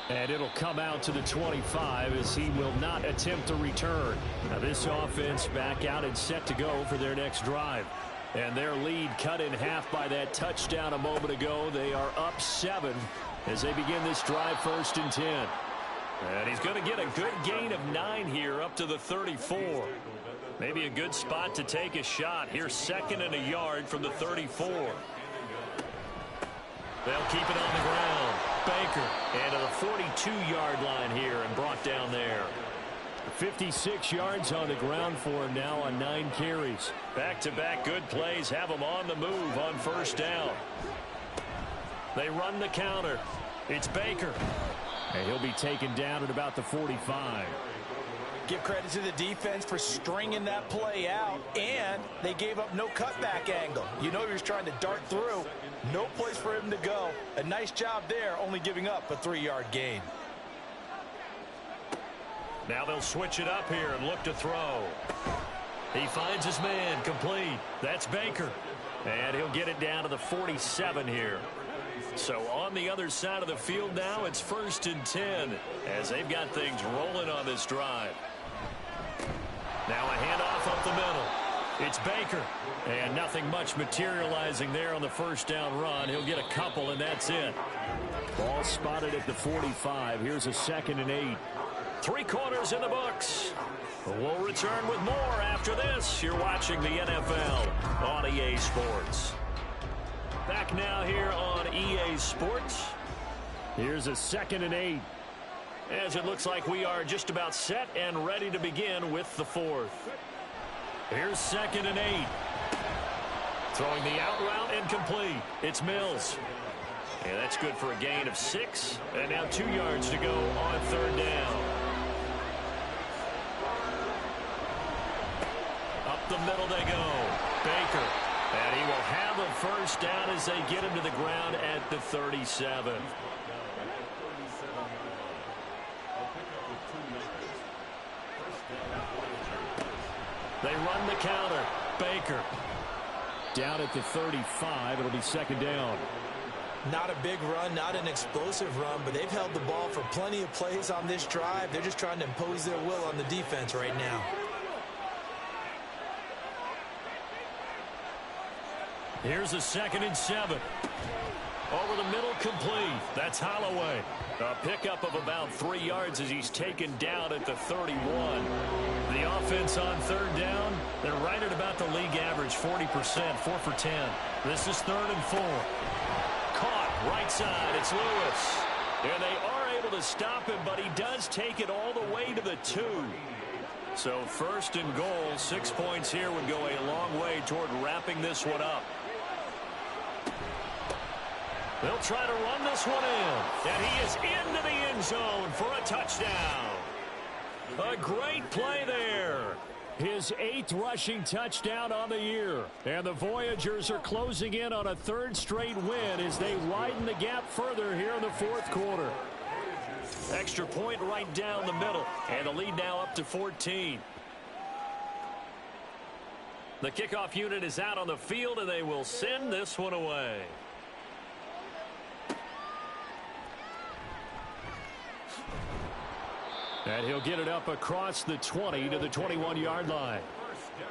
And it'll come out to the 25 as he will not attempt a return. Now this offense back out and set to go for their next drive. And their lead cut in half by that touchdown a moment ago. They are up 7 as they begin this drive 1st and 10. And he's going to get a good gain of 9 here up to the 34. Maybe a good spot to take a shot. Here's 2nd and a yard from the 34. They'll keep it on the ground. Baker and to the 42-yard line here and brought down there. 56 yards on the ground for him now on 9 carries. Back-to-back good plays have him on the move on 1st down. They run the counter. It's Baker. And he'll be taken down at about the 45. Give credit to the defense for stringing that play out, and they gave up no cutback angle. You know he was trying to dart through. No place for him to go. A nice job there, only giving up a 3-yard gain. Now they'll switch it up here and look to throw. He finds his man, complete. That's Baker. And he'll get it down to the 47 here. So on the other side of the field now, it's 1st and 10 as they've got things rolling on this drive. Now a handoff up the middle. It's Baker. And nothing much materializing there on the 1st down run. He'll get a couple, and that's it. Ball spotted at the 45. Here's a 2nd and 8. 3 quarters in the books. We'll return with more after this. You're watching the NFL on EA Sports. Back now here on EA Sports. Here's a 2nd and 8. As it looks like we are just about set and ready to begin with the 4th. Here's 2nd and 8. Throwing the out route and complete. It's Mills. And that's good for a gain of 6. And now 2 yards to go on third down. Up the middle they go. Baker. And he will have a first down as they get him to the ground at the 37. They run the counter. Baker. Down at the 35. It'll be second down. Not a big run, not an explosive run, but they've held the ball for plenty of plays on this drive. They're just trying to impose their will on the defense right now. Here's a 2nd and 7. Over the middle, complete. That's Holloway. A pickup of about 3 yards as he's taken down at the 31. The offense on third down, they're right at about the league average, 40%, 4 for 10. This is 3rd and 4. Caught, right side, it's Lewis. And they are able to stop him, but he does take it all the way to the 2. So 1st and goal, 6 points here would go a long way toward wrapping this one up. They'll try to run this one in. And he is into the end zone for a touchdown. A great play there. His 8th rushing touchdown on the year. And the Voyagers are closing in on a 3rd straight win as they widen the gap further here in the 4th quarter. Extra point right down the middle. And the lead now up to 14. The kickoff unit is out on the field, and they will send this one away. And he'll get it up across the 20 to the 21-yard line.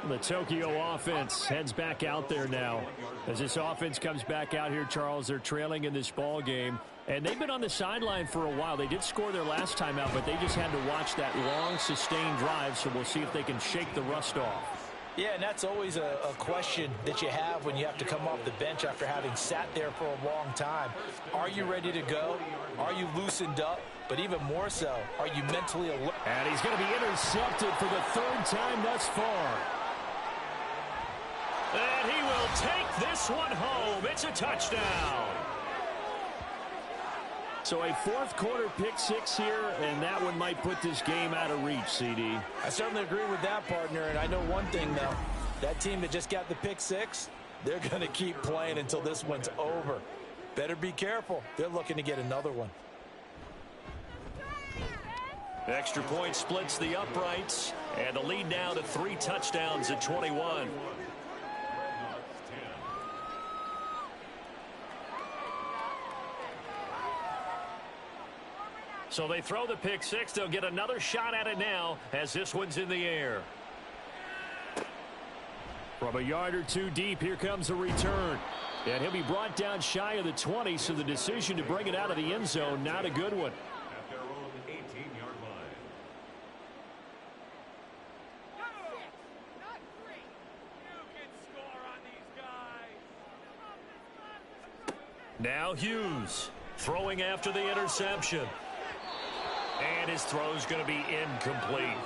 The Tokyo offense heads back out there now. As this offense comes back out here, Charles, they're trailing in this ball game. And they've been on the sideline for a while. They did score their last time out, but they just had to watch that long, sustained drive. So we'll see if they can shake the rust off. Yeah, and that's always a question that you have when you have to come off the bench after having sat there for a long time. Are you ready to go? Are you loosened up? But even more so, are you mentally alert? And he's going to be intercepted for the 3rd time thus far. And he will take this one home. It's a touchdown. So a 4th quarter pick 6 here, and that one might put this game out of reach, CD. I certainly agree with that, partner, and I know one thing, though. That team that just got the pick 6, they're going to keep playing until this one's over. Better be careful. They're looking to get another one. Extra point splits the uprights, and the lead now to 3 touchdowns at 21. So they throw the pick 6. They'll get another shot at it now as this one's in the air. From a yard or 2 deep, here comes a return. And he'll be brought down shy of the 20, so the decision to bring it out of the end zone, not a good one. At their own 18-yard line. Now Hughes throwing after the interception. And his throw's going to be incomplete.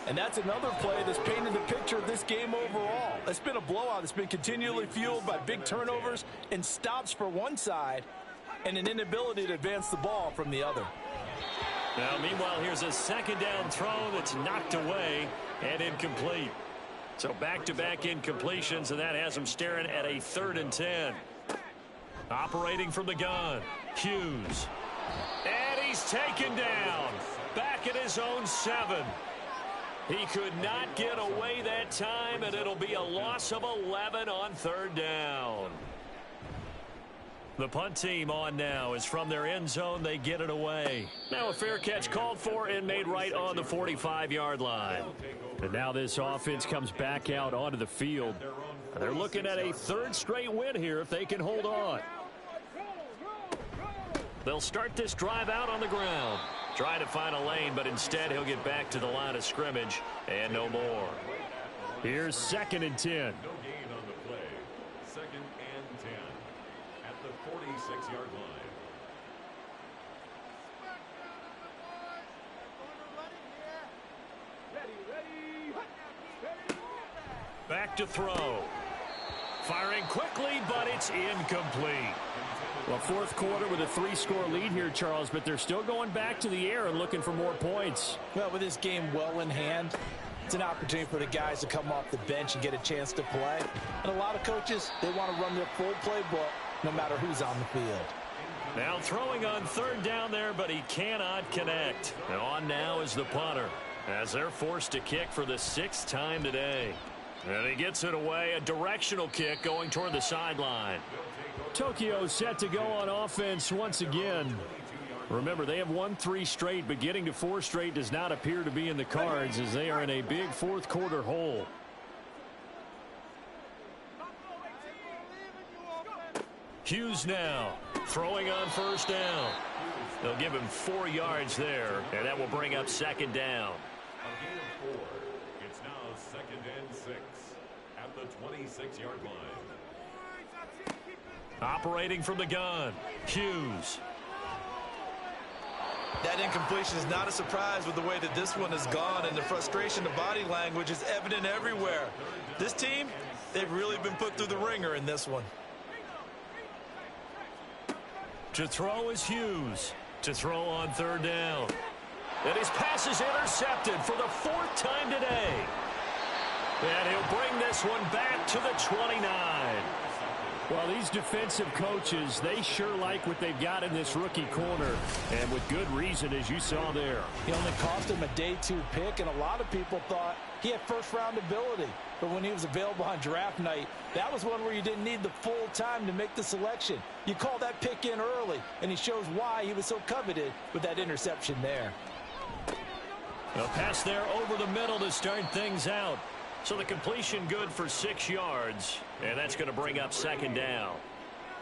And that's another play that's painted the picture of this game overall. It's been a blowout. It's been continually fueled by big turnovers and stops for one side and an inability to advance the ball from the other. Now, meanwhile, here's a 2nd down throw that's knocked away and incomplete. So back-to-back incompletions, and that has him staring at a 3rd and 10. Operating from the gun, Hughes. And he's taken down. Back at his own 7. He could not get away that time, and it'll be a loss of 11 on 3rd down. The punt team on now is from their end zone. They get it away. Now a fair catch called for and made right on the 45-yard line. And now this offense comes back out onto the field. They're looking at a 3rd straight win here if they can hold on. They'll start this drive out on the ground. Try to find a lane, but instead he'll get back to the line of scrimmage and no more. Here's 2nd and 10. No gain on the play. 2nd and 10 at the 46-yard line. Back to throw. Firing quickly, but it's incomplete. Well, fourth quarter with a 3-score lead here, Charles, but they're still going back to the air and looking for more points. Well, with this game well in hand, it's an opportunity for the guys to come off the bench and get a chance to play. And a lot of coaches, they want to run their full playbook no matter who's on the field. Now throwing on third down there, but he cannot connect. And on now is the punter, as they're forced to kick for the 6th time today. And he gets it away, a directional kick going toward the sideline. Tokyo set to go on offense once again. Remember, they have won 3 straight, but getting to 4 straight does not appear to be in the cards as they are in a big fourth quarter hole. Hughes now throwing on first down. They'll give him 4 yards there, and that will bring up second down. A gain of 4. It's now 2nd and 6 at the 26-yard line. Operating from the gun, Hughes. That incompletion is not a surprise with the way that this one has gone, and the frustration, the body language is evident everywhere. This team, they've really been put through the ringer in this one. To throw is Hughes. To throw on third down. And his pass is intercepted for the 4th time today. And he'll bring this one back to the 29. Well, these defensive coaches, they sure like what they've got in this rookie corner. And with good reason, as you saw there. He only cost him a day 2 pick, and a lot of people thought he had first-round ability. But when he was available on draft night, that was one where you didn't need the full time to make the selection. You call that pick in early, and he shows why he was so coveted with that interception there. A pass there over the middle to start things out. So the completion good for 6 yards, and that's going to bring up second down.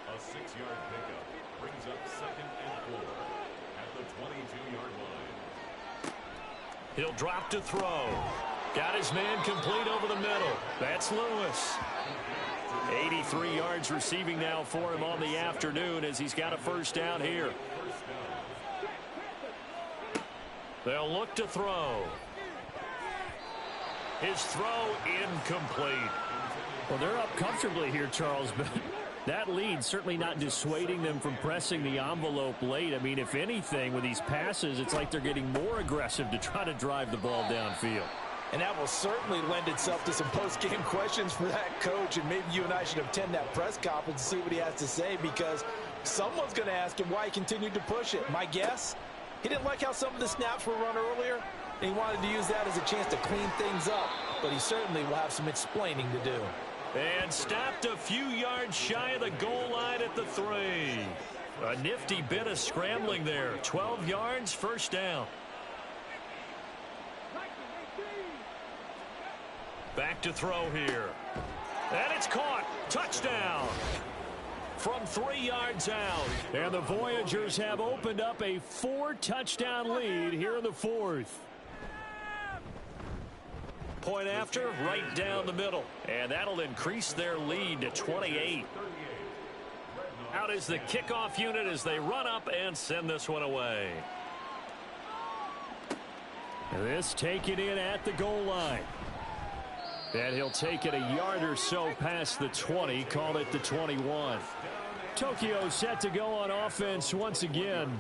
A 6-yard pickup brings up 2nd and 4 at the 22-yard line. He'll drop to throw. Got his man complete over the middle. That's Lewis. 83 yards receiving now for him on the afternoon as he's got a first down here. They'll look to throw. His throw incomplete. Well, they're up comfortably here, Charles, but that lead certainly not dissuading them from pressing the envelope late. I mean, if anything, with these passes, it's like they're getting more aggressive to try to drive the ball downfield. And that will certainly lend itself to some post-game questions for that coach, and maybe you and I should attend that press conference and see what he has to say, because someone's going to ask him why he continued to push it. My guess, he didn't like how some of the snaps were run earlier, and he wanted to use that as a chance to clean things up, but he certainly will have some explaining to do. And stopped a few yards shy of the goal line at the 3. A nifty bit of scrambling there. 12 yards, first down. Back to throw here. And it's caught. Touchdown. From 3 yards out. And the Voyagers have opened up a 4-touchdown lead here in the 4th. Point after, right down the middle. And that'll increase their lead to 28. Out is the kickoff unit as they run up and send this one away. This taken in at the goal line. And he'll take it a yard or so past the 20, call it the 21. Tokyo set to go on offense once again.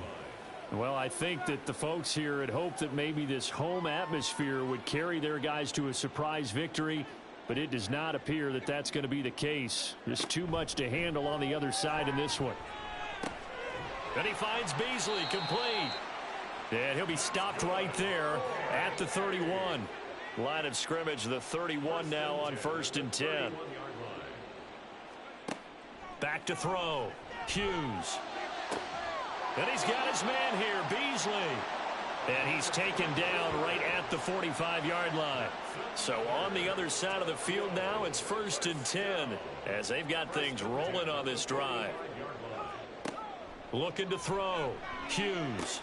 Well, I think that the folks here had hoped that maybe this home atmosphere would carry their guys to a surprise victory, but it does not appear that that's going to be the case. There's too much to handle on the other side in this one. And he finds Beasley complete. And he'll be stopped right there at the 31. Line of scrimmage, the 31 now on 1st and 10. Back to throw. Hughes. And he's got his man here, Beasley. And he's taken down right at the 45-yard line. So on the other side of the field now, it's 1st and 10 as they've got things rolling on this drive. Looking to throw. Hughes.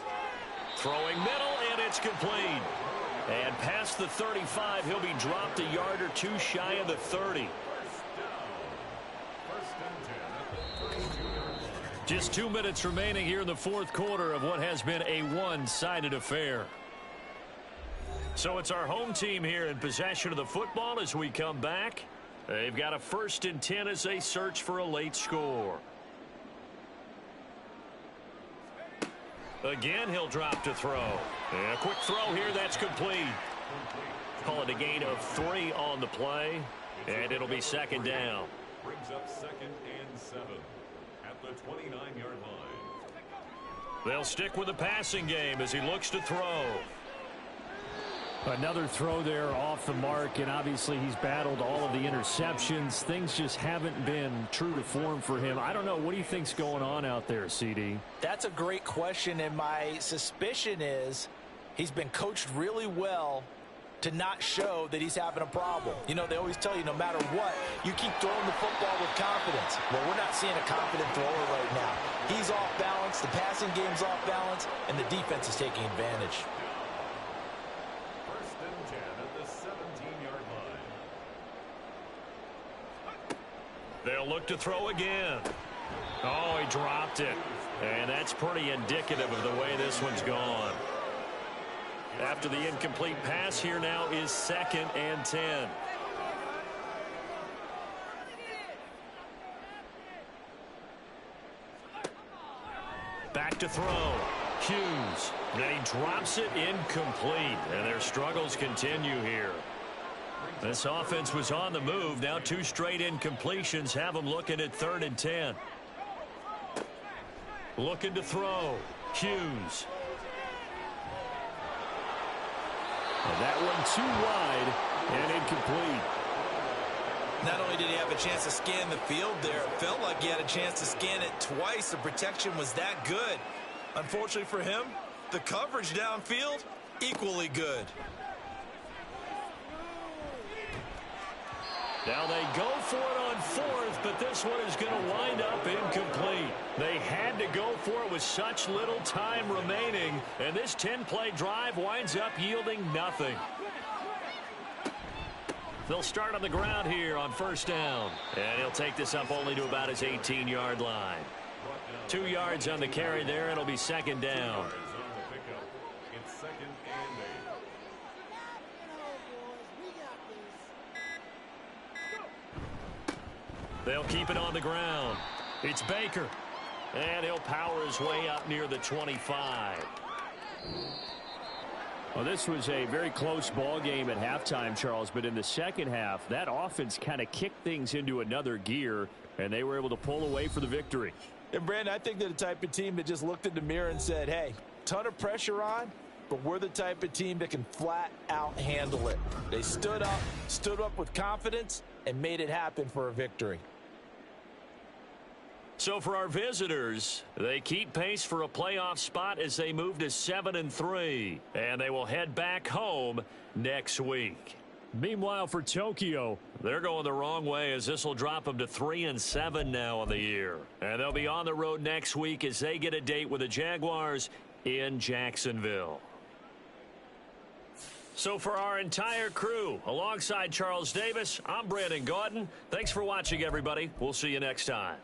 Throwing middle, and it's complete. And past the 35, he'll be dropped a yard or two shy of the 30. Just 2 minutes remaining here in the 4th quarter of what has been a one-sided affair. So it's our home team here in possession of the football as we come back. They've got a 1st and 10 as they search for a late score. Again, he'll drop to throw. And a quick throw here, that's complete. Call it a gain of 3 on the play, and it'll be 2nd down. Brings up 2nd and 7 at the 29-yard line. They'll stick with the passing game as he looks to throw. Another throw there off the mark, and obviously he's battled all of the interceptions. Things just haven't been true to form for him. I don't know. What do you think's going on out there, CD? That's a great question, and my suspicion is he's been coached really well to not show that he's having a problem. You know, they always tell you no matter what, you keep throwing the football with confidence. Well, we're not seeing a confident thrower right now. He's off balance, the passing game's off balance, and the defense is taking advantage. 1st and 10 at the 17-yard line. They'll look to throw again. Oh, he dropped it. And that's pretty indicative of the way this one's gone. After the incomplete pass, here now is 2nd and 10. Back to throw. Hughes. Then he drops it incomplete. And their struggles continue here. This offense was on the move. Now 2 straight incompletions have them looking at 3rd and 10. Looking to throw. Hughes. That one too wide and incomplete. Not only did he have a chance to scan the field there, it felt like he had a chance to scan it twice. The protection was that good. Unfortunately for him, the coverage downfield, equally good. Now they go for it on 4th, but this one is going to wind up incomplete. They had to go for it with such little time remaining, and this 10-play drive winds up yielding nothing. They'll start on the ground here on 1st down, and he'll take this up only to about his 18-yard line. 2 yards on the carry there. It'll be 2nd down. It's 2nd and 8. They'll keep it on the ground. It's Baker. And he'll power his way up near the 25. Well, this was a very close ball game at halftime, Charles, but in the second half, that offense kind of kicked things into another gear, and they were able to pull away for the victory. And, Brandon, I think they're the type of team that just looked in the mirror and said, hey, ton of pressure on, but we're the type of team that can flat out handle it. They stood up with confidence, and made it happen for a victory. So for our visitors, they keep pace for a playoff spot as they move to 7-3, and they will head back home next week. Meanwhile, for Tokyo, they're going the wrong way as this will drop them to 3-7 now on the year. And they'll be on the road next week as they get a date with the Jaguars in Jacksonville. So for our entire crew, alongside Charles Davis, I'm Brandon Gaudin. Thanks for watching, everybody. We'll see you next time.